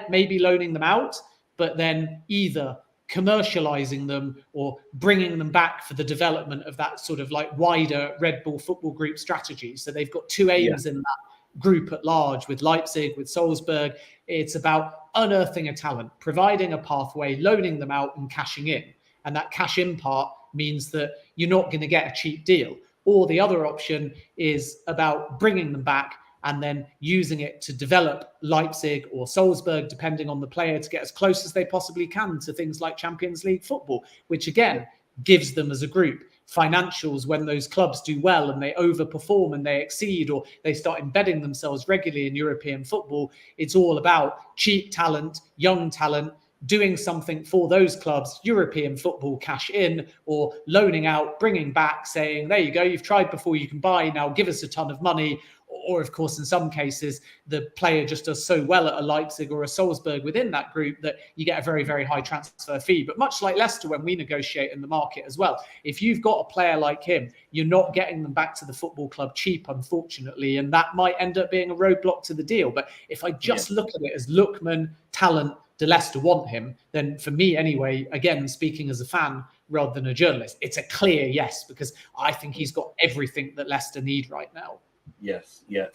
maybe loaning them out, but then either commercializing them or bringing them back for the development of that sort of like wider Red Bull Football Group strategy. So they've got two aims in that group at large with Leipzig, with Salzburg. It's about unearthing a talent, providing a pathway, loaning them out and cashing in. And that cash in part means that you're not going to get a cheap deal. Or the other option is about bringing them back and then using it to develop Leipzig or Salzburg, depending on the player, to get as close as they possibly can to things like Champions League football, which again gives them as a group financials when those clubs do well and they overperform and they exceed, or they start embedding themselves regularly in European football. It's all about cheap talent, young talent, doing something for those clubs, European football cash in, or loaning out, bringing back, saying, there you go, you've tried before, you can buy, now give us a ton of money. Or, of course, in some cases, the player just does so well at a Leipzig or a Salzburg within that group that you get a very, very high transfer fee. But much like Leicester, when we negotiate in the market as well, if you've got a player like him, you're not getting them back to the football club cheap, unfortunately, and that might end up being a roadblock to the deal. But if I just look at it as Lookman, talent, do Leicester want him, then for me anyway, again, speaking as a fan rather than a journalist, it's a clear yes, because I think he's got everything that Leicester need right now. Yes, yeah,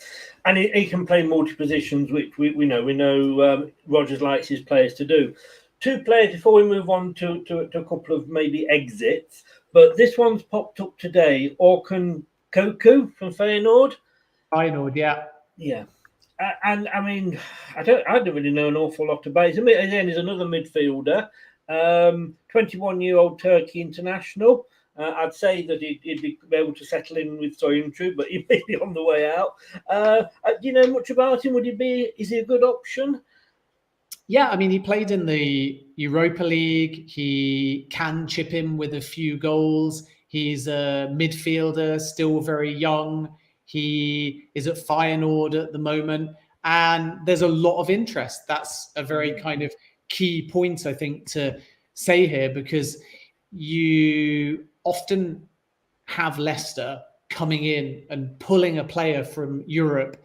and he can play multi positions, which we know Rodgers likes his players to do. Two players before we move on to a couple of maybe exits, but this one's popped up today. Orkun Koku from Feyenoord. Yeah. And I mean, I don't really know an awful lot about him. Again, he's another midfielder, 21-year-old Turkey international. I'd say that he'd be able to settle in with Soyuncu, but he may be on the way out. Do you know much about him? Is he a good option? Yeah, I mean, he played in the Europa League. He can chip in with a few goals. He's a midfielder, still very young. He is at Feyenoord at the moment, and there's a lot of interest. That's a very kind of key point, I think, to say here, because you often have Leicester coming in and pulling a player from Europe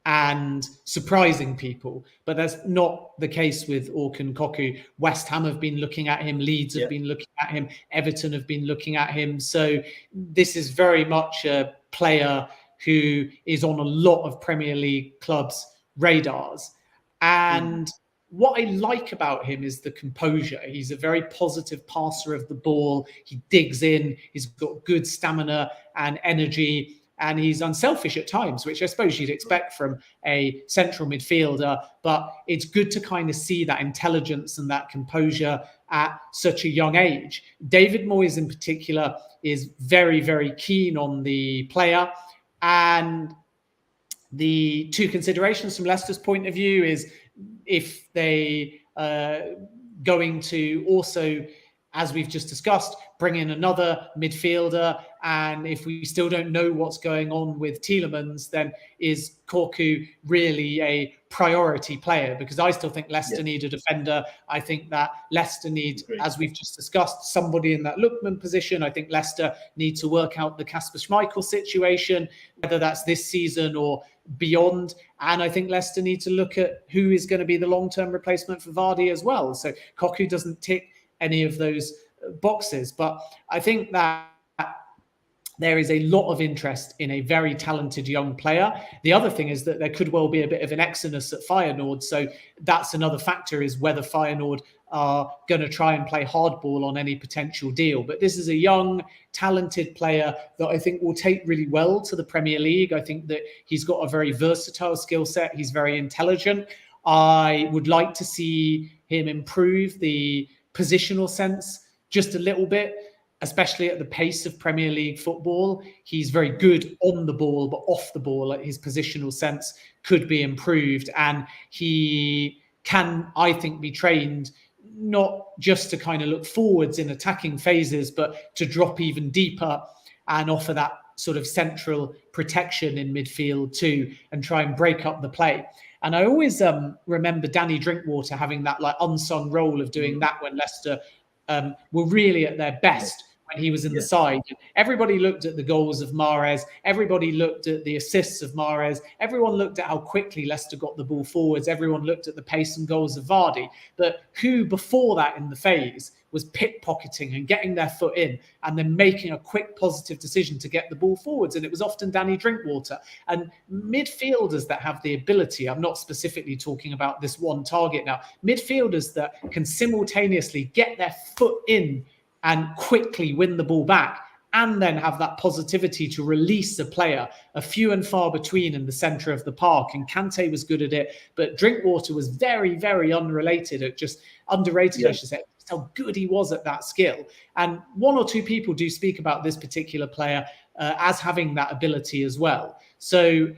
and surprising people. But that's not the case with Orkun Koku. West Ham have been looking at him. Leeds have been looking at him. Everton have been looking at him. So this is very much a player who is on a lot of Premier League clubs' radars. And what I like about him is the composure. He's a very positive passer of the ball. He digs in. He's got good stamina and energy, and he's unselfish at times, which I suppose you'd expect from a central midfielder. But it's good to kind of see that intelligence and that composure at such a young age. David Moyes in particular is very, very keen on the player. And the two considerations from Leicester's point of view is if they going to also, as we've just discussed, bring in another midfielder, and if we still don't know what's going on with Tielemans, then is Koku really a priority player? Because I still think Leicester need a defender. I think that Leicester need, as we've just discussed, somebody in that Lookman position. I think Leicester need to work out the Kasper Schmeichel situation, whether that's this season or beyond. And I think Leicester need to look at who is going to be the long-term replacement for Vardy as well. So Koku doesn't tick any of those boxes. But I think that there is a lot of interest in a very talented young player. The other thing is that there could well be a bit of an exodus at Feyenoord. So that's another factor, is whether Feyenoord are going to try and play hardball on any potential deal. But this is a young, talented player that I think will take really well to the Premier League. I think that he's got a very versatile skill set. He's very intelligent. I would like to see him improve the positional sense just a little bit, especially at the pace of Premier League football. He's very good on the ball, but off the ball, his positional sense could be improved. And he can, I think, be trained not just to kind of look forwards in attacking phases, but to drop even deeper and offer that sort of central protection in midfield too, and try and break up the play. And I always remember Danny Drinkwater having that like unsung role of doing that when Leicester were really at their best, when he was in the side. Everybody looked at the goals of Mahrez. Everybody looked at the assists of Mahrez. Everyone looked at how quickly Leicester got the ball forwards. Everyone looked at the pace and goals of Vardy. But who before that in the phase was pickpocketing and getting their foot in and then making a quick positive decision to get the ball forwards? And it was often Danny Drinkwater. And midfielders that have the ability, I'm not specifically talking about this one target now, midfielders that can simultaneously get their foot in and quickly win the ball back and then have that positivity to release a player, a few and far between in the centre of the park. And Kante was good at it, but Drinkwater was very, very underrated, I should say, just how good he was at that skill. And one or two people do speak about this particular player as having that ability as well. So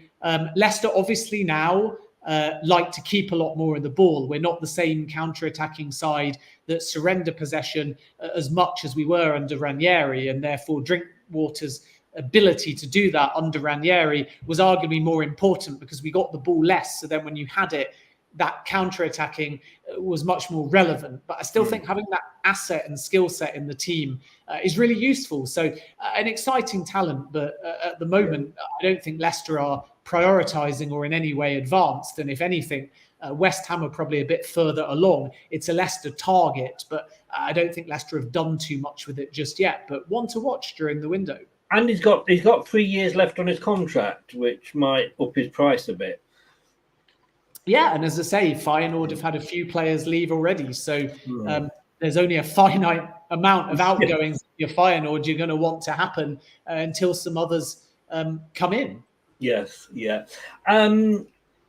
Leicester obviously now like to keep a lot more of the ball. We're not the same counter-attacking side that surrender possession as much as we were under Ranieri, and therefore Drinkwater's ability to do that under Ranieri was arguably more important because we got the ball less. So then when you had it, that counter-attacking was much more relevant. But I still think having that asset and skill set in the team is really useful. So an exciting talent, but at the moment, I don't think Leicester are prioritising or in any way advanced. And if anything, West Ham are probably a bit further along. It's a Leicester target, but I don't think Leicester have done too much with it just yet. But one to watch during the window. And he's got 3 years left on his contract, which might up his price a bit. Yeah, and as I say, Feyenoord have had a few players leave already. So there's only a finite amount of outgoings in your Feyenoord you're going to want to happen until some others come in. Yes, yeah.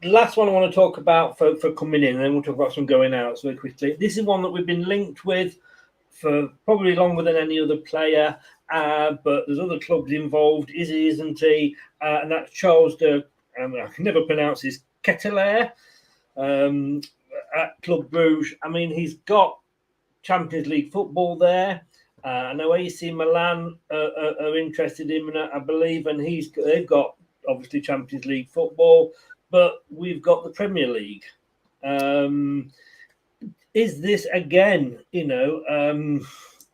Last one I want to talk about for coming in, and then we'll talk about some going outs very quickly. This is one that we've been linked with for probably longer than any other player, but there's other clubs involved, isn't he? And that's Charles I can never pronounce his Ketelaere at Club Bruges. I mean, he's got Champions League football there. I know AC Milan are interested in him, I believe, and they've got obviously Champions League football, but we've got the Premier League. Is this again, is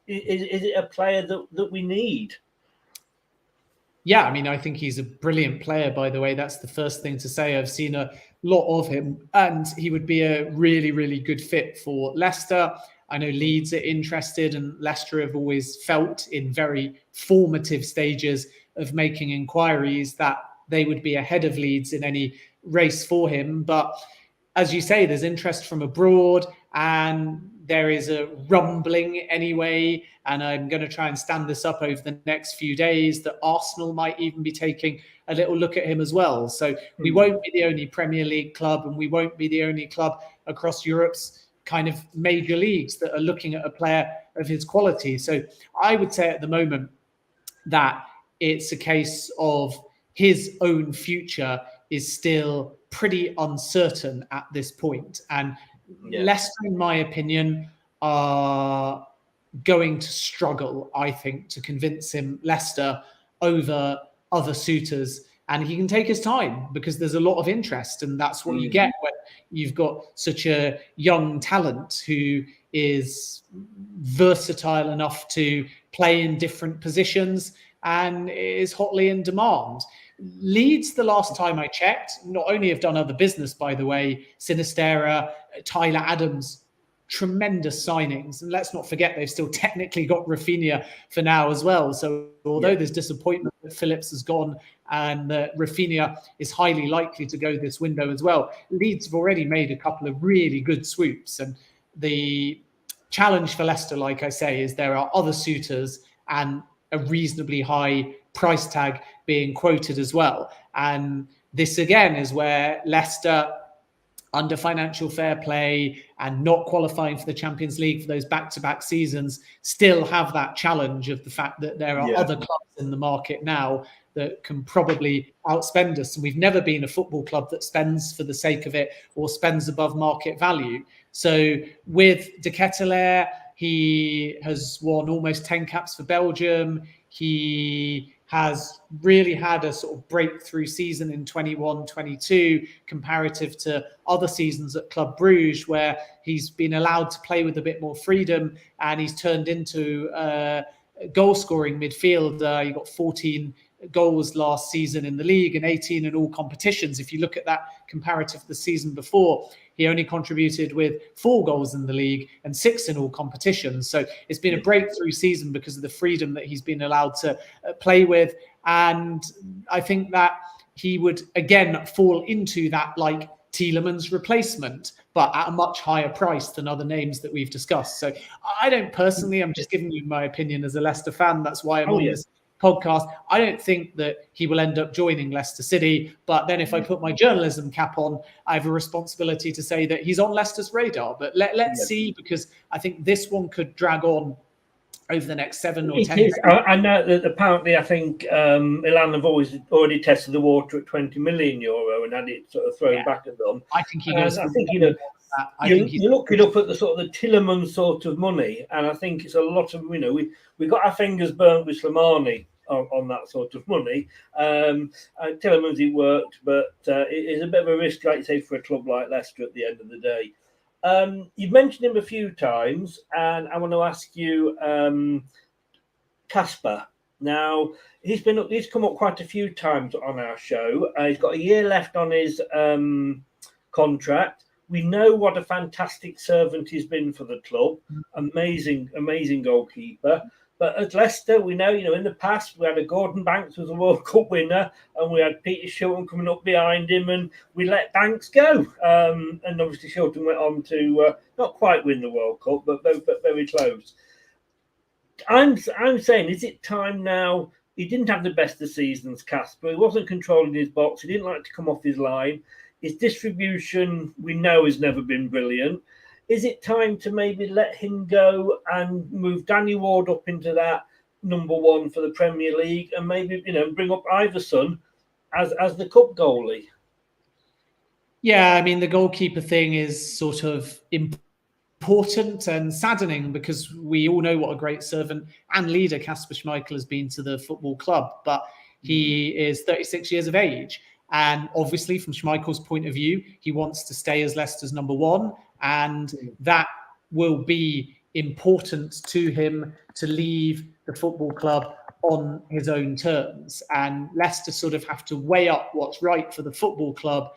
it a player that we need? Yeah, I mean, I think he's a brilliant player, by the way. That's the first thing to say. I've seen a lot of him, and he would be a really, really good fit for Leicester. I know Leeds are interested, and Leicester have always felt in very formative stages of making inquiries that they would be ahead of Leeds in any race for him. But as you say, there's interest from abroad, and there is a rumbling anyway, and I'm going to try and stand this up over the next few days, that Arsenal might even be taking a little look at him as well. So we won't be the only Premier League club, and we won't be the only club across Europe's kind of major leagues that are looking at a player of his quality. So I would say at the moment that it's a case of his own future is still pretty uncertain at this point. And Leicester, in my opinion, are going to struggle, I think, to convince him, Leicester, over other suitors. And he can take his time because there's a lot of interest. And that's what you get when you've got such a young talent who is versatile enough to play in different positions and is hotly in demand. Leeds, the last time I checked, not only have done other business, by the way, Sinistera, Tyler Adams, tremendous signings. And let's not forget, they've still technically got Rafinha for now as well. So although there's disappointment that Phillips has gone and Rafinha is highly likely to go this window as well, Leeds have already made a couple of really good swoops. And the challenge for Leicester, like I say, is there are other suitors and a reasonably high price tag being quoted as well. And this again is where Leicester, under financial fair play and not qualifying for the Champions League for those back-to-back seasons, still have that challenge of the fact that there are other clubs in the market now that can probably outspend us. And we've never been a football club that spends for the sake of it or spends above market value. So with De Ketelaere, he has won almost 10 caps for Belgium. He has really had a sort of breakthrough season in 21-22 comparative to other seasons at Club Bruges, where he's been allowed to play with a bit more freedom and he's turned into goal-scoring midfielder. He got 14 goals last season in the league and 18 in all competitions. If you look at that comparative the season before, he only contributed with 4 goals in the league and 6 in all competitions. So it's been a breakthrough season because of the freedom that he's been allowed to play with. And I think that he would, again, fall into that like Tielemans replacement, but at a much higher price than other names that we've discussed. So I don't personally, I'm just giving you my opinion as a Leicester fan. That's why I'm on this podcast. I don't think that he will end up joining Leicester City. But then if I put my journalism cap on, I have a responsibility to say that he's on Leicester's radar. But let's see, because I think this one could drag on over the next 7 or 10 years. I know that apparently I think Milan have already tested the water at €20 million and had it sort of thrown back at them. I think he goes. I think, you look it up at the sort of the Tielemans sort of money, and I think it's a lot of, we got our fingers burnt with Slimani on that sort of money. Tielemans, it worked, but it is a bit of a risk, like you say, for a club like Leicester at the end of the day. You've mentioned him a few times, and I want to ask you, Kasper. Now, he's come up quite a few times on our show. He's got a year left on his contract. We know what a fantastic servant he's been for the club. Amazing goalkeeper. But at Leicester, we know, in the past, we had a Gordon Banks who was a World Cup winner, and we had Peter Shilton coming up behind him, and we let Banks go. And obviously, Shilton went on to not quite win the World Cup, but very close. I'm saying, is it time now? He didn't have the best of seasons, Kasper. He wasn't controlling his box. He didn't like to come off his line. His distribution, we know, has never been brilliant. Is it time to maybe let him go and move Danny Ward up into that number 1 for the Premier League, and maybe bring up Iverson as the cup goalie? Yeah, I mean, the goalkeeper thing is sort of important and saddening, because we all know what a great servant and leader Kasper Schmeichel has been to the football club, but he is 36 years of age. And obviously, from Schmeichel's point of view, he wants to stay as Leicester's number 1. And that will be important to him to leave the football club on his own terms. And Leicester sort of have to weigh up what's right for the football club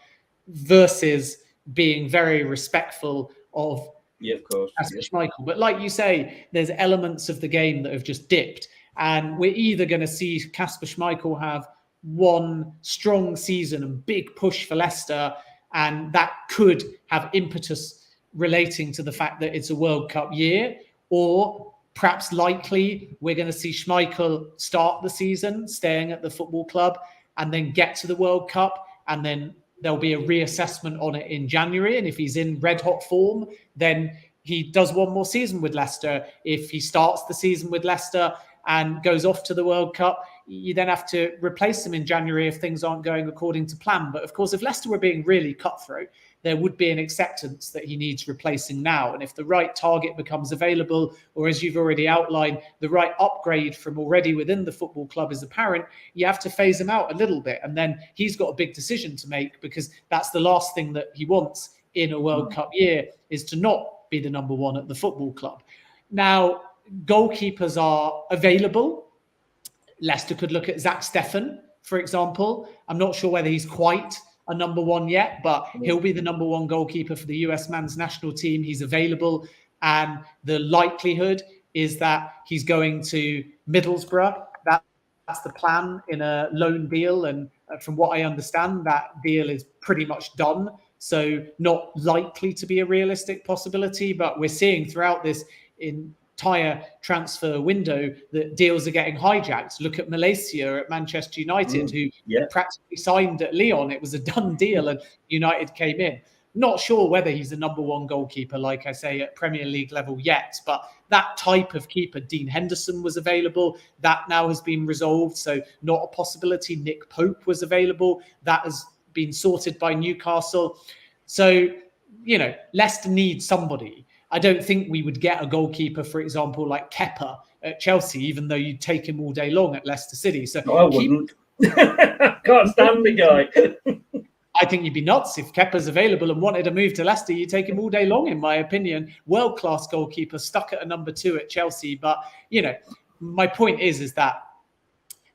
versus being very respectful of Kasper Schmeichel. But like you say, there's elements of the game that have just dipped. And we're either going to see Kasper Schmeichel have one strong season and big push for Leicester, and that could have impetus relating to the fact that it's a World Cup year, or perhaps likely we're going to see Schmeichel start the season staying at the football club and then get to the World Cup, and then there'll be a reassessment on it in January. And if he's in red hot form, then he does one more season with Leicester. If he starts the season with Leicester and goes off to the World Cup, you then have to replace him in January if things aren't going according to plan. But of course, if Leicester were being really cutthroat, there would be an acceptance that he needs replacing now. And if the right target becomes available, or as you've already outlined, the right upgrade from already within the football club is apparent, you have to phase him out a little bit. And then he's got a big decision to make, because that's the last thing that he wants in a World Cup year, is to not be the number 1 at the football club. Now, goalkeepers are available. Leicester could look at Zach Steffen, for example. I'm not sure whether he's quite a number 1 yet, but he'll be the number 1 goalkeeper for the US men's national team. He's available, and the likelihood is that he's going to Middlesbrough. That's the plan, in a loan deal, and from what I understand, that deal is pretty much done. So not likely to be a realistic possibility, but we're seeing throughout this entire transfer window that deals are getting hijacked. Look at Malaysia at Manchester United, who practically signed at Lyon. It was a done deal, and United came in. Not sure whether he's a number 1 goalkeeper, like I say, at Premier League level yet, but that type of keeper. Dean Henderson was available. That now has been resolved, so not a possibility. Nick Pope was available. That has been sorted by Newcastle. So, Leicester needs somebody. I don't think we would get a goalkeeper, for example, like Kepa at Chelsea, even though you'd take him all day long at Leicester City. So I wouldn't. Can't stand the guy. I think you'd be nuts if Kepa's available and wanted to move to Leicester. You take him all day long, in my opinion. World-class goalkeeper, stuck at a number 2 at Chelsea. But, my point is that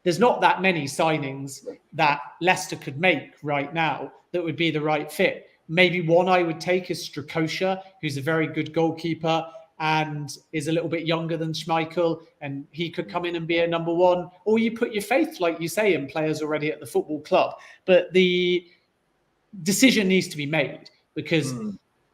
there's not that many signings that Leicester could make right now that would be the right fit. Maybe one I would take is Strakosha, who's a very good goalkeeper and is a little bit younger than Schmeichel, and he could come in and be a number one. Or you put your faith, like you say, in players already at the football club. But the decision needs to be made, because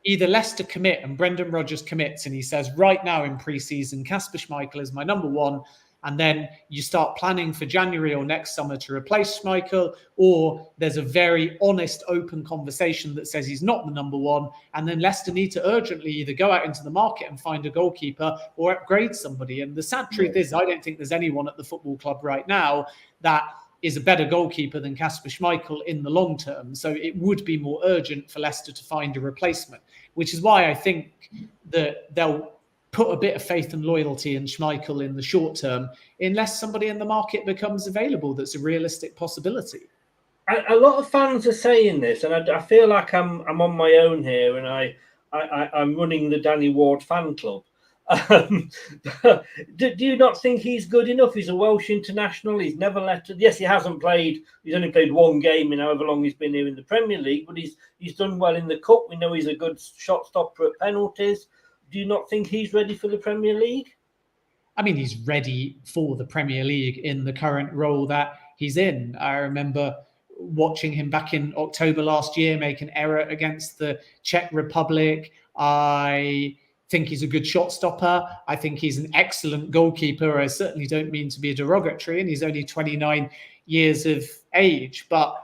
either Leicester commit and Brendan Rodgers commits and he says, right now in pre-season, Kasper Schmeichel is my number one, and then you start planning for January or next summer to replace Schmeichel, or there's a very honest, open conversation that says he's not the number one, and then Leicester need to urgently either go out into the market and find a goalkeeper or upgrade somebody. And the sad truth is, I don't think there's anyone at the football club right now that is a better goalkeeper than Kasper Schmeichel in the long term. So it would be more urgent for Leicester to find a replacement, which is why I think that they'll put a bit of faith and loyalty in Schmeichel in the short term, unless somebody in the market becomes available that's a realistic possibility. A lot of fans are saying this, and I feel like I'm on my own here, and I'm running the Danny Ward fan club. Do you not think he's good enough? He's a Welsh international. He's never left. Yes, he hasn't played. He's only played one game in however long he's been here in the Premier League, but he's done well in the Cup. We know he's a good shot stopper at penalties. Do you not think he's ready for the Premier League? I mean, he's ready for the Premier League in the current role that he's in. I remember watching him back in October last year make an error against the Czech Republic. I think he's a good shot stopper. I think he's an excellent goalkeeper. I certainly don't mean to be derogatory, and he's only 29 years of age. But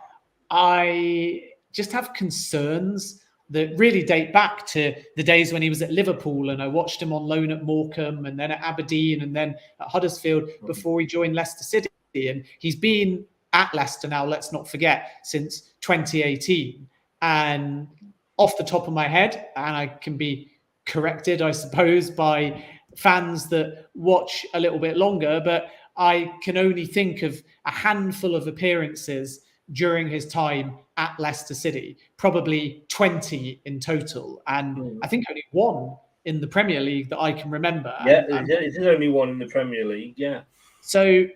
I just have concerns that really date back to the days when he was at Liverpool, and I watched him on loan at Morecambe and then at Aberdeen and then at Huddersfield before he joined Leicester City. And he's been at Leicester now, let's not forget, since 2018. And off the top of my head, and I can be corrected, I suppose, by fans that watch a little bit longer, but I can only think of a handful of appearances during his time at Leicester City, probably 20 in total. And I think only one in the Premier League that I can remember. Yeah, there's only one in the Premier League, yeah. So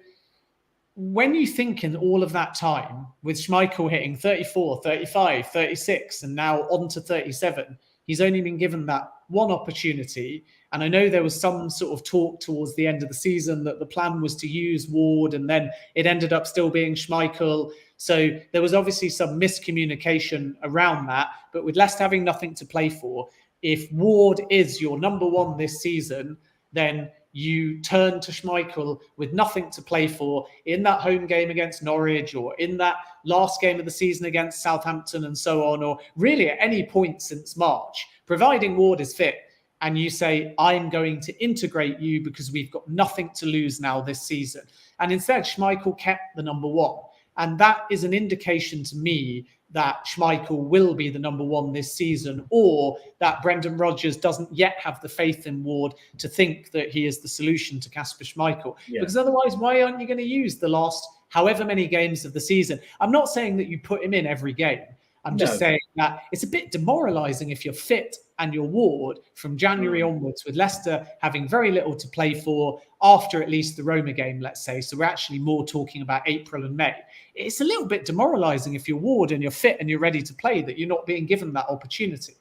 when you think in all of that time, with Schmeichel hitting 34, 35, 36, and now on to 37, he's only been given that one opportunity. And I know there was some sort of talk towards the end of the season that the plan was to use Ward, and then it ended up still being Schmeichel. So there was obviously some miscommunication around that. But with Leicester having nothing to play for, if Ward is your number one this season, then you turn to Schmeichel with nothing to play for in that home game against Norwich, or in that last game of the season against Southampton and so on, or really at any point since March, providing Ward is fit. And you say, I'm going to integrate you because we've got nothing to lose now this season. And instead, Schmeichel kept the number one. And that is an indication to me that Schmeichel will be the number one this season, or that Brendan Rodgers doesn't yet have the faith in Ward to think that he is the solution to Kasper Schmeichel. Yeah. Because otherwise, why aren't you going to use the last however many games of the season? I'm not saying that you put him in every game. I'm just saying that it's a bit demoralising if you're fit and you're Ward from January onwards, with Leicester having very little to play for after at least the Roma game, let's say. So we're actually more talking about April and May. It's a little bit demoralising if you're Ward and you're fit and you're ready to play, that you're not being given that opportunity.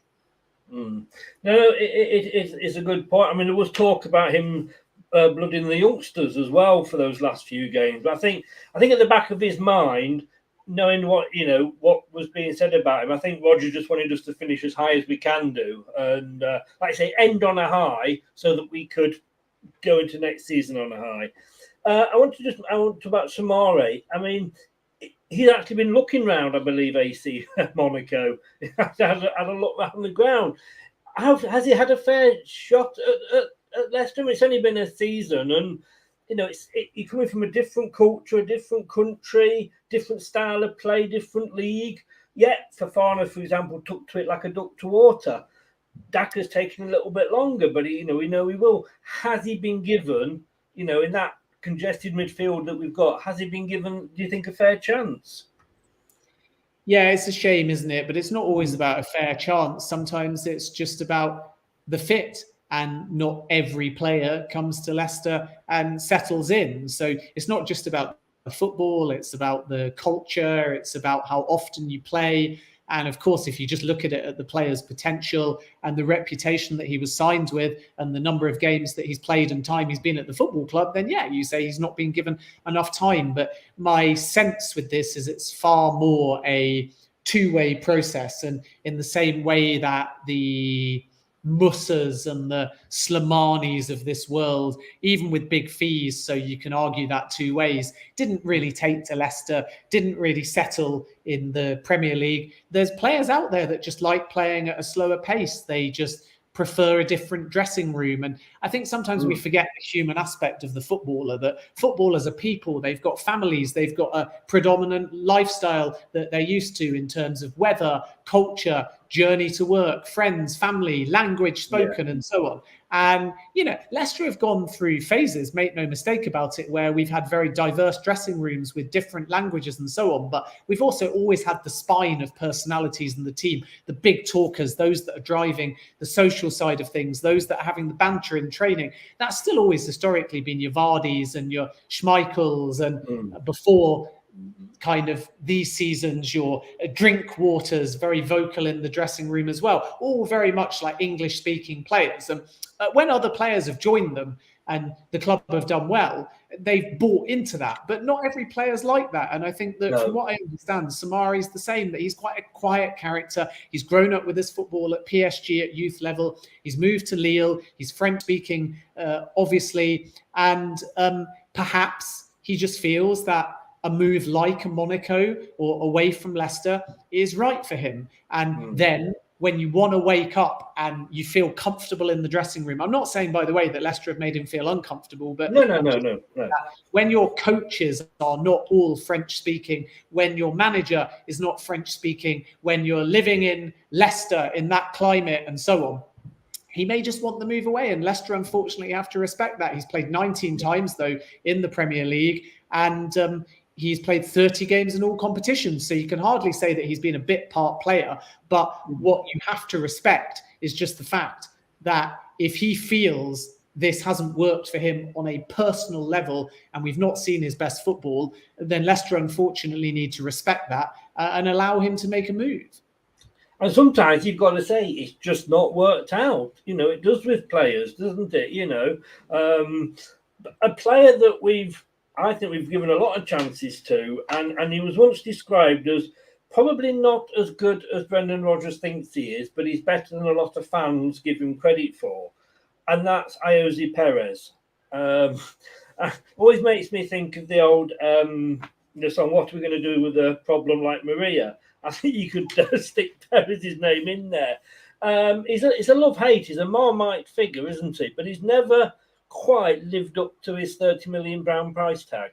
No, it's a good point. I mean, there was talk about him blooding the youngsters as well for those last few games. But I think at the back of his mind, knowing what was being said about him, I think Rodgers just wanted us to finish as high as we can do, and like I say, end on a high, so that we could go into next season on a high. I want to talk about Samare. I mean, he's actually been looking round, I believe, AC Monaco. He has a look around the ground. Has he had a fair shot at Leicester? It's only been a season, and you're coming from a different culture, a different country, different style of play, different league. Yet, Fofana, for example, took to it like a duck to water. Daka's taken a little bit longer, but we know he will. Has he been given, in that congested midfield that we've got, has he been given, do you think, a fair chance? Yeah, it's a shame, isn't it? But it's not always about a fair chance. Sometimes it's just about the fit and not every player comes to Leicester and settles in. So it's not just about the football, it's about the culture, it's about how often you play. And of course, if you just look at it at the player's potential and the reputation that he was signed with and the number of games that he's played and time he's been at the football club, then yeah, you say he's not been given enough time. But my sense with this is it's far more a two-way process. And in the same way that the Musas and the Slamanis of this world, even with big fees, so you can argue that two ways, didn't really take to Leicester, didn't really settle in the Premier League. There's players out there that just like playing at a slower pace. They just prefer a different dressing room. And I think sometimes we forget the human aspect of the footballer, that footballers are people, they've got families, they've got a predominant lifestyle that they're used to in terms of weather, culture, journey to work, friends, family, language spoken, and so on. And, you know, Leicester have gone through phases, make no mistake about it, where we've had very diverse dressing rooms with different languages and so on. But we've also always had the spine of personalities in the team, the big talkers, those that are driving the social side of things, those that are having the banter in training. That's still always historically been your Vardys and your Schmeichels, and before kind of these seasons, your Drinkwaters, very vocal in the dressing room as well, all very much like English speaking players. And when other players have joined them and the club have done well, they've bought into that. But not every player's like that. And I think that from what I understand, Samari's the same, that he's quite a quiet character. He's grown up with this football at PSG at youth level. He's moved to Lille. He's French speaking, obviously. And perhaps he just feels that a move like a Monaco or away from Leicester is right for him. And then when you want to wake up and you feel comfortable in the dressing room, I'm not saying, by the way, that Leicester have made him feel uncomfortable, but no. When your coaches are not all French speaking, when your manager is not French speaking, when you're living in Leicester in that climate and so on, he may just want the move away. And Leicester, unfortunately, have to respect that. He's played 19 times, though, in the Premier League. And he's played 30 games in all competitions. So you can hardly say that he's been a bit part player. But what you have to respect is just the fact that if he feels this hasn't worked for him on a personal level and we've not seen his best football, then Leicester unfortunately need to respect that and allow him to make a move. And sometimes you've got to say it's just not worked out. You know, it does with players, doesn't it? You know, a player that I think we've given a lot of chances to, and he was once described as probably not as good as Brendan Rodgers thinks he is, but he's better than a lot of fans give him credit for. And that's Ayoze Perez. Always makes me think of the old song, What Are We Going to Do with a Problem Like Maria? I think you could stick Perez's name in there. He's a love-hate. He's a Marmite figure, isn't he? But he's never quite lived up to his £30 million price tag.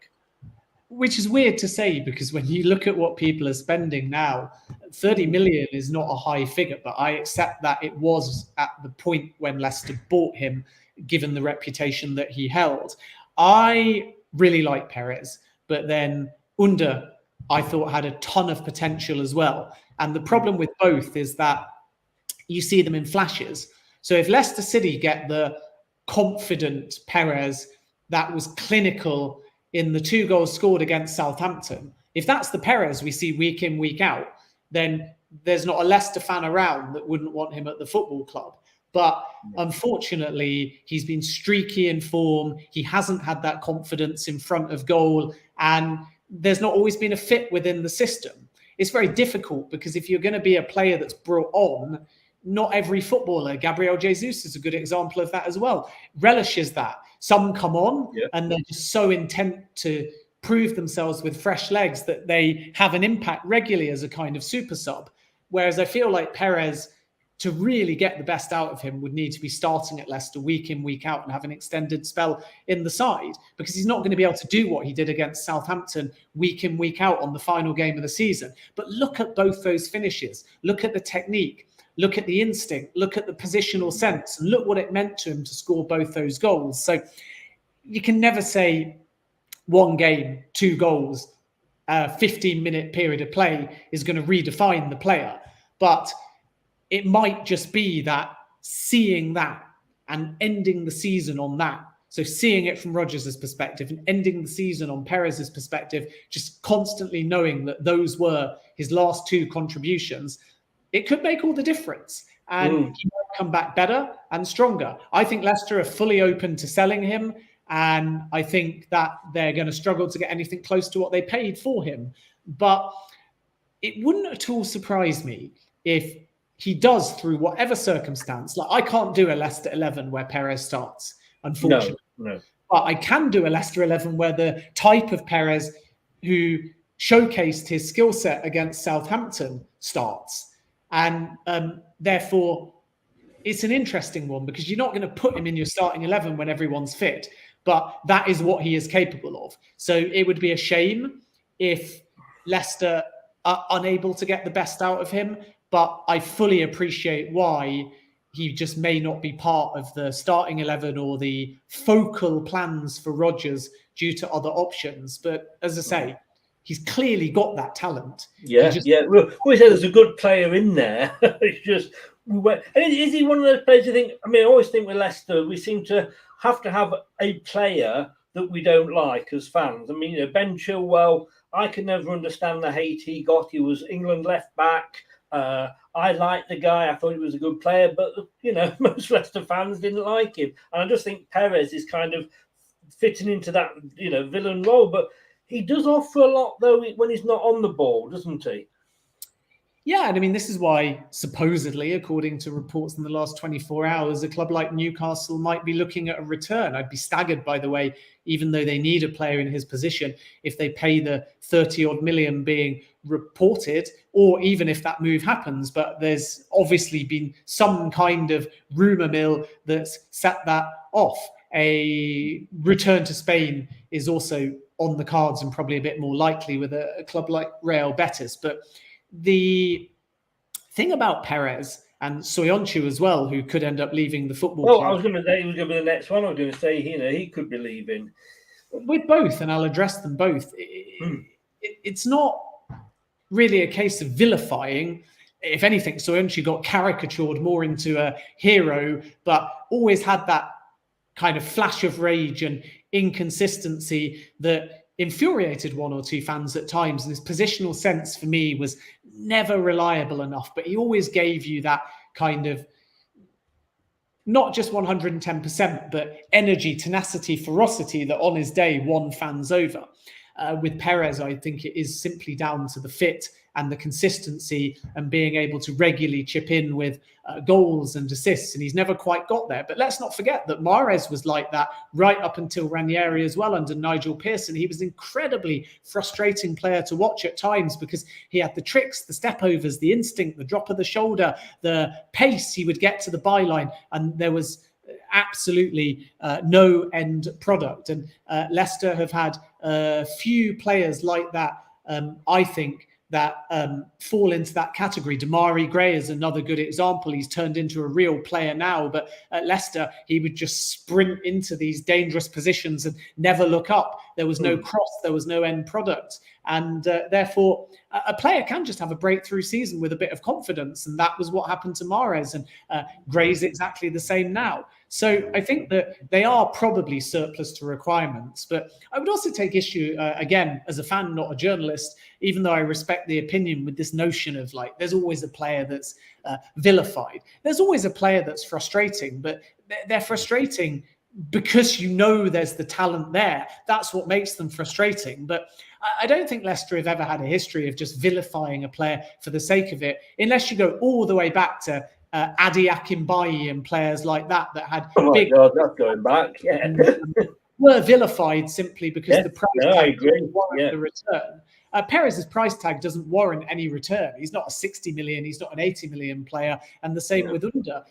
Which is weird to say, because when you look at what people are spending now, 30 million is not a high figure, but I accept that it was at the point when Leicester bought him, given the reputation that he held. I really like Perez, but then Under, I thought, had a ton of potential as well. And the problem with both is that you see them in flashes. So if Leicester City get the confident Perez that was clinical in the 2 goals scored against Southampton, if that's the Perez we see week in, week out, then there's not a Leicester fan around that wouldn't want him at the football club. But unfortunately, he's been streaky in form. He hasn't had that confidence in front of goal, and there's not always been a fit within the system. It's very difficult because if you're going to be a player that's brought on, not every footballer, Gabriel Jesus is a good example of that as well, relishes that. Some come on and they're just so intent to prove themselves with fresh legs that they have an impact regularly as a kind of super sub. Whereas I feel like Perez, to really get the best out of him, would need to be starting at Leicester week in, week out and have an extended spell in the side, because he's not going to be able to do what he did against Southampton week in, week out on the final game of the season. But look at both those finishes. Look at the technique. Look at the instinct, look at the positional sense, and look what it meant to him to score both those goals. So you can never say 1 game, 2 goals, 15-minute period of play is going to redefine the player. But it might just be that seeing that and ending the season on that. So seeing it from Rodgers' perspective and ending the season on Perez's perspective, just constantly knowing that those were his last 2 contributions, it could make all the difference. And he might come back better and stronger. I think Leicester are fully open to selling him. And I think that they're going to struggle to get anything close to what they paid for him. But it wouldn't at all surprise me if he does, through whatever circumstance. Like, I can't do a Leicester 11 where Perez starts, unfortunately. No. But I can do a Leicester 11 where the type of Perez who showcased his skill set against Southampton starts. And therefore, it's an interesting one because you're not going to put him in your starting 11 when everyone's fit. But that is what he is capable of. So it would be a shame if Leicester are unable to get the best out of him. But I fully appreciate why he just may not be part of the starting 11 or the focal plans for Rodgers due to other options. But as I say, he's clearly got that talent. Yeah. We said there's a good player in there. It's just, and is he one of those players you think? I mean, I always think with Leicester, we seem to have a player that we don't like as fans. I mean, Ben Chilwell, I could never understand the hate he got. He was England left back. I liked the guy. I thought he was a good player, but most Leicester fans didn't like him. And I just think Perez is kind of fitting into that villain role. But he does offer a lot though when he's not on the ball, doesn't he? Yeah, and I mean, this is why, supposedly, according to reports in the last 24 hours, a club like Newcastle might be looking at a return. I'd be staggered, by the way, even though they need a player in his position, if they pay the 30-odd million being reported, or even if that move happens. But there's obviously been some kind of rumour mill that's set that off. A return to Spain is also on the cards and probably a bit more likely with a club like Real Betis. But the thing about Perez and Soyuncu as well, who could end up leaving the football club. I was going to say he was going to be the next one. I was going to say, he could be leaving. With both, and I'll address them both. It's not really a case of vilifying. If anything, Soyuncu got caricatured more into a hero, but always had that kind of flash of rage and inconsistency that infuriated one or two fans at times. And his positional sense for me was never reliable enough, but he always gave you that kind of not just 110%, but energy, tenacity, ferocity that on his day won fans over. With Perez, I think it is simply down to the fit and the consistency and being able to regularly chip in with goals and assists. And he's never quite got there. But let's not forget that Mahrez was like that right up until Ranieri as well under Nigel Pearson. He was an incredibly frustrating player to watch at times because he had the tricks, the stepovers, the instinct, the drop of the shoulder, the pace he would get to the byline. And there was absolutely no end product. And Leicester have had a few players like that, I think, that fall into that category. Damari Gray is another good example. He's turned into a real player now, but at Leicester, he would just sprint into these dangerous positions and never look up. There was no cross, there was no end product. And therefore, a player can just have a breakthrough season with a bit of confidence. And that was what happened to Mahrez. And Gray's exactly the same now. So I think that they are probably surplus to requirements. But I would also take issue, again, as a fan, not a journalist, even though I respect the opinion, with this notion of like, there's always a player that's vilified. There's always a player that's frustrating, but they're frustrating because there's the talent there. That's what makes them frustrating. But I don't think Leicester have ever had a history of just vilifying a player for the sake of it, unless you go all the way back to Adi Akinbaye and players like that had big... God, that's going back, yeah. were vilified simply because the price tag didn't warrant the return. Perez's price tag doesn't warrant any return. He's not a 60 million, he's not an 80 million player, and the same with Under.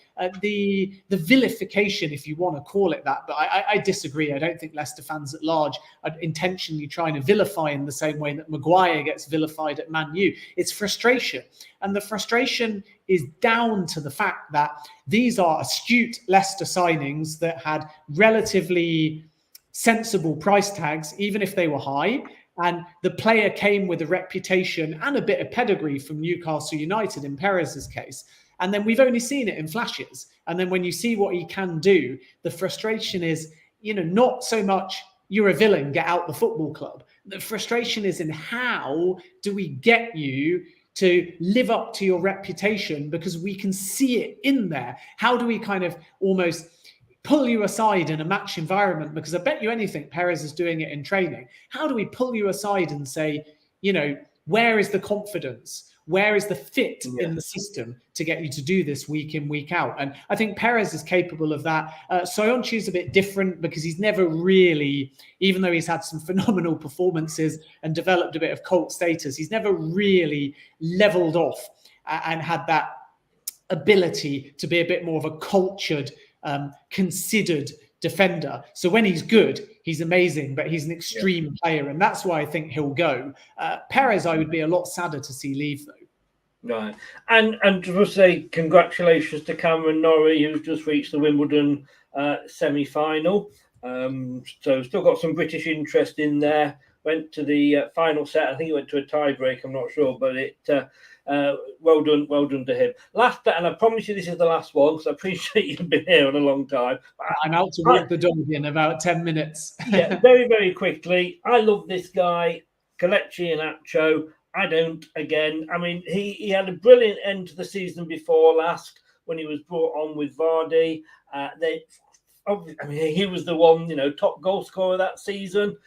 The vilification, if you want to call it that, but I disagree. I don't think Leicester fans at large are intentionally trying to vilify in the same way that Maguire gets vilified at Man U. It's frustration, and the frustration is down to the fact that these are astute Leicester signings that had relatively sensible price tags, even if they were high. And the player came with a reputation and a bit of pedigree from Newcastle United in Perez's case. And then we've only seen it in flashes. And then when you see what he can do, the frustration is, not so much you're a villain, get out the football club. The frustration is in how do we get you to live up to your reputation, because we can see it in there. How do we kind of almost pull you aside in a match environment? Because I bet you anything, Perez is doing it in training. How do we pull you aside and say, where is the confidence? Where is the fit in the system to get you to do this week in, week out? And I think Perez is capable of that. Soyuncu is a bit different because he's never really, even though he's had some phenomenal performances and developed a bit of cult status, he's never really leveled off and had that ability to be a bit more of a cultured, considered defender. So when he's good, he's amazing, but he's an extreme player, and that's why I think he'll go. Perez, I would be a lot sadder to see leave, though. Right, and to say congratulations to Cameron Norrie, who's just reached the Wimbledon semi-final. So still got some British interest in there. Went to the final set. I think he went to a tie break. I'm not sure, but it. Well done to him. Last, and I promise you this is the last one, because I appreciate you've been here on a long time. I'm out to walk the dog in about 10 minutes. Yeah, very, very quickly. I love this guy, Kelechi Iheanacho. I don't, again. I mean, he had a brilliant end to the season before last when he was brought on with Vardy. He was the one, top goal scorer that season.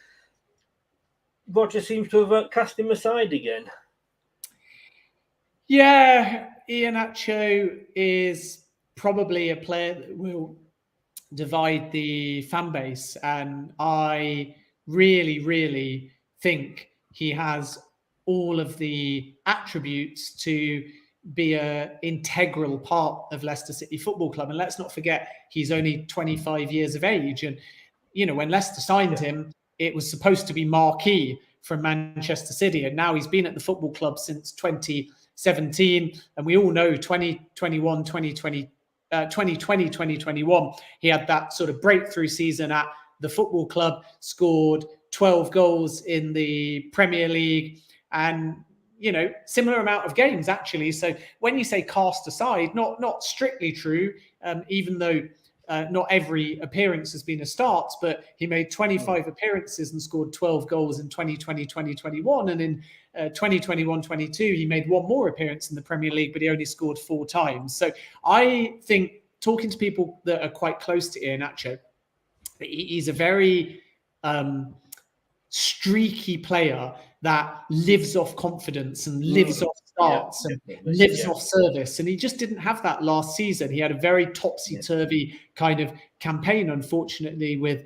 Roger seems to have cast him aside again. Yeah, Iheanacho is probably a player that will divide the fan base. And I really, really think he has all of the attributes to be an integral part of Leicester City Football Club. And let's not forget, he's only 25 years of age. And, when Leicester signed him, it was supposed to be marquee from Manchester City. And now he's been at the football club since 2017, and we all know 2020, 2021, he had that sort of breakthrough season at the football club, scored 12 goals in the Premier League, and similar amount of games actually. So when you say cast aside, not strictly true, even though not every appearance has been a start, but he made 25 appearances and scored 12 goals in 2020, 2021. And in 2021-22, he made one more appearance in the Premier League, but he only scored 4 times. So I think, talking to people that are quite close to Iheanacho, he's a very streaky player that lives off confidence and lives off starts and lives off service. And he just didn't have that last season. He had a very topsy-turvy kind of campaign, unfortunately, with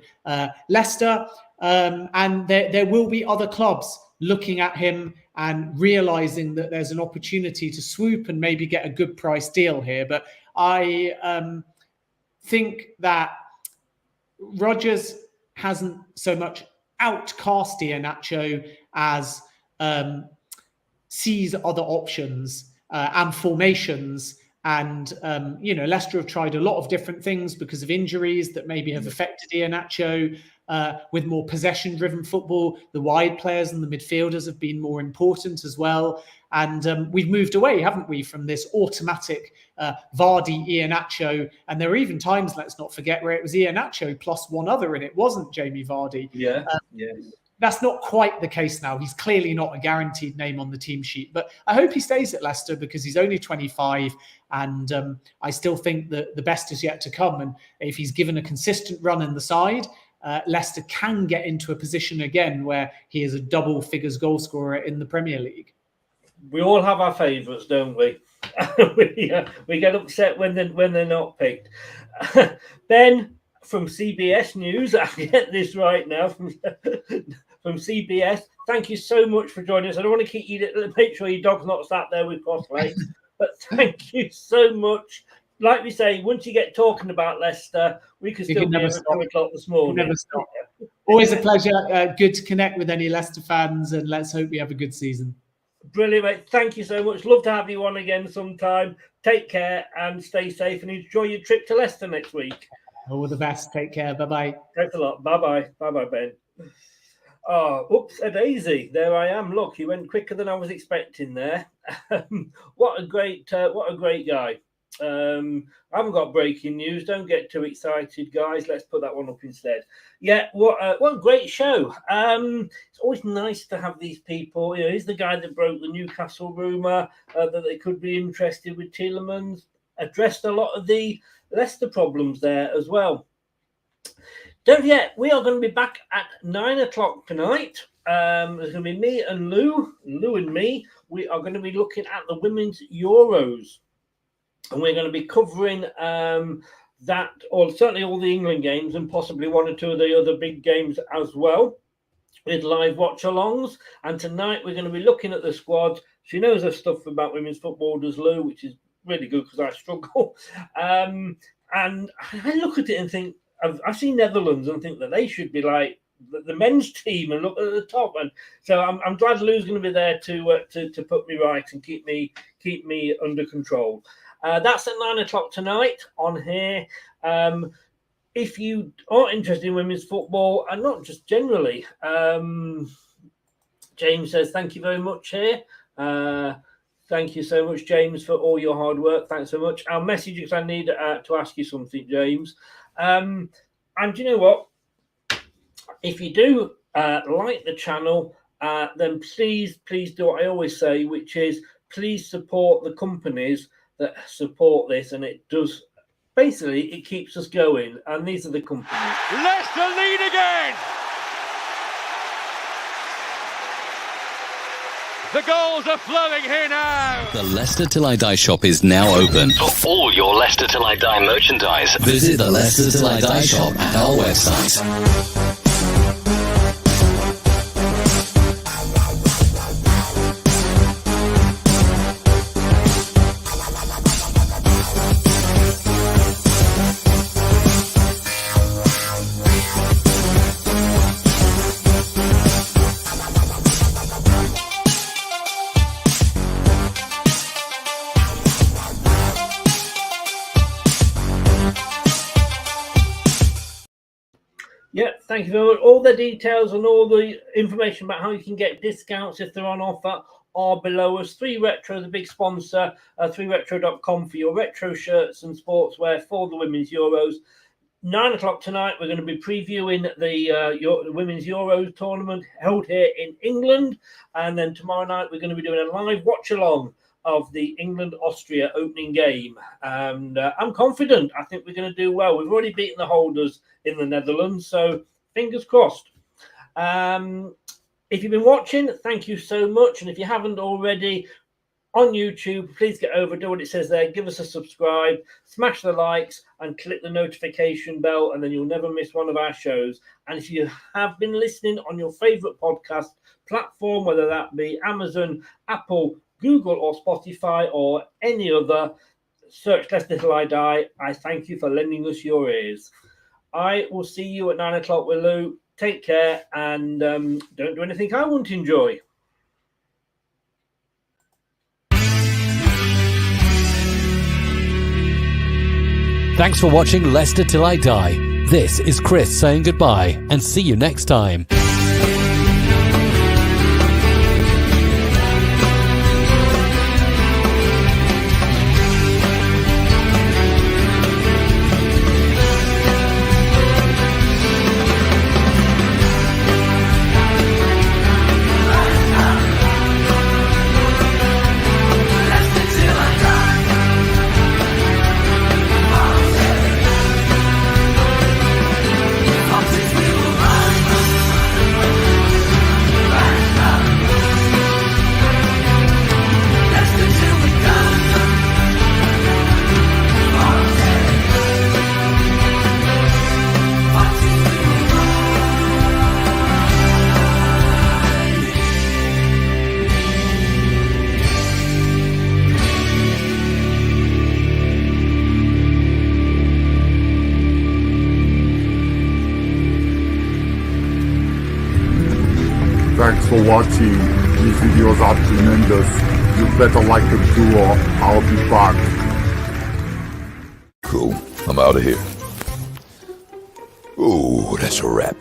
Leicester. And there will be other clubs looking at him and realizing that there's an opportunity to swoop and maybe get a good price deal here. But I think that Rodgers hasn't so much outcast Iheanacho as sees other options and formations. And, Leicester have tried a lot of different things because of injuries that maybe have affected Iheanacho. With more possession-driven football, the wide players and the midfielders have been more important as well. And we've moved away, haven't we, from this automatic Vardy, Iheanacho. And there were even times, let's not forget, where it was Iheanacho plus one other, and it wasn't Jamie Vardy. That's not quite the case now. He's clearly not a guaranteed name on the team sheet. But I hope he stays at Leicester because he's only 25. And I still think that the best is yet to come. And if he's given a consistent run in the side, Leicester can get into a position again where he is a double figures goal scorer in the Premier League. We all have our favourites, don't we? we get upset when they're not picked. Ben from CBS News, I get this right now from CBS. Thank you so much for joining us. I don't want to keep you. Make sure your dog's not sat there with crossed legs. But thank you so much. Like we say, once you get talking about Leicester, we could still be here at 2 o'clock this morning. Never stop. Always a pleasure. Good to connect with any Leicester fans, and let's hope we have a good season. Brilliant, mate. Thank you so much. Love to have you on again sometime. Take care and stay safe and enjoy your trip to Leicester next week. All the best. Take care. Bye-bye. Thanks a lot. Bye-bye. Bye-bye, Ben. Oh, oops, a daisy. There I am. Look, he went quicker than I was expecting there. What a great guy. I haven't got breaking news. Don't get too excited, guys. Let's put that one up instead. Yeah, what a great show. It's always nice to have these people. He's the guy that broke the Newcastle rumour that they could be interested with Tielemans. Addressed a lot of the Leicester problems there as well. Don't forget, we are going to be back at 9 o'clock tonight. There's going to be me and Lou and me. We are going to be looking at the Women's Euros. And we're going to be covering that, or certainly all the England games and possibly one or two of the other big games as well, with live watch-alongs. And tonight we're going to be looking at the squads. She knows her stuff about women's football, does Lou, which is really good because I struggle. And I look at it and think, I see Netherlands and think that they should be like the men's team and look at the top. And so I'm glad Lou's going to be there to put me right and keep me under control. That's at 9 o'clock tonight on here. If you are interested in women's football, and not just generally, James says, thank you very much here. Thank you so much, James, for all your hard work. Thanks so much. Our messages, I need to ask you something, James. And you know what? If you do like the channel, then please do what I always say, which is please support the companies that support this, and it does. Basically, it keeps us going, and these are the companies. Leicester lead again. The goals are flowing here now. The Leicester Till I Die shop is now open. For all your Leicester Till I Die merchandise, visit the Leicester Till I Die shop at our website. Yeah, thank you very much. All the details and all the information about how you can get discounts if they're on offer are below us. 3Retro, the big sponsor, 3retro.com for your retro shirts and sportswear for the Women's Euros. 9 o'clock tonight, we're going to be previewing the Women's Euros tournament held here in England. And then tomorrow night, we're going to be doing a live watch-along of the England-Austria opening game. And I'm confident. I think we're going to do well. We've already beaten the holders in the Netherlands, so fingers crossed. If you've been watching, thank you so much. And if you haven't already, on YouTube, please get over, do what it says there, give us a subscribe, smash the likes, and click the notification bell, and then you'll never miss one of our shows. And if you have been listening on your favourite podcast platform, whether that be Amazon, Apple, Google, or Spotify, or any other, search Leicester Till I Die. I thank you for lending us your ears. I will see you at 9 o'clock with Lou. Take care, and don't do anything I won't enjoy. Thanks for watching Leicester Till I Die. This is Chris saying goodbye, and see you next time. Thanks for watching. These videos are tremendous. You better like them too, or I'll be back. Cool. I'm out of here. Ooh, that's a wrap.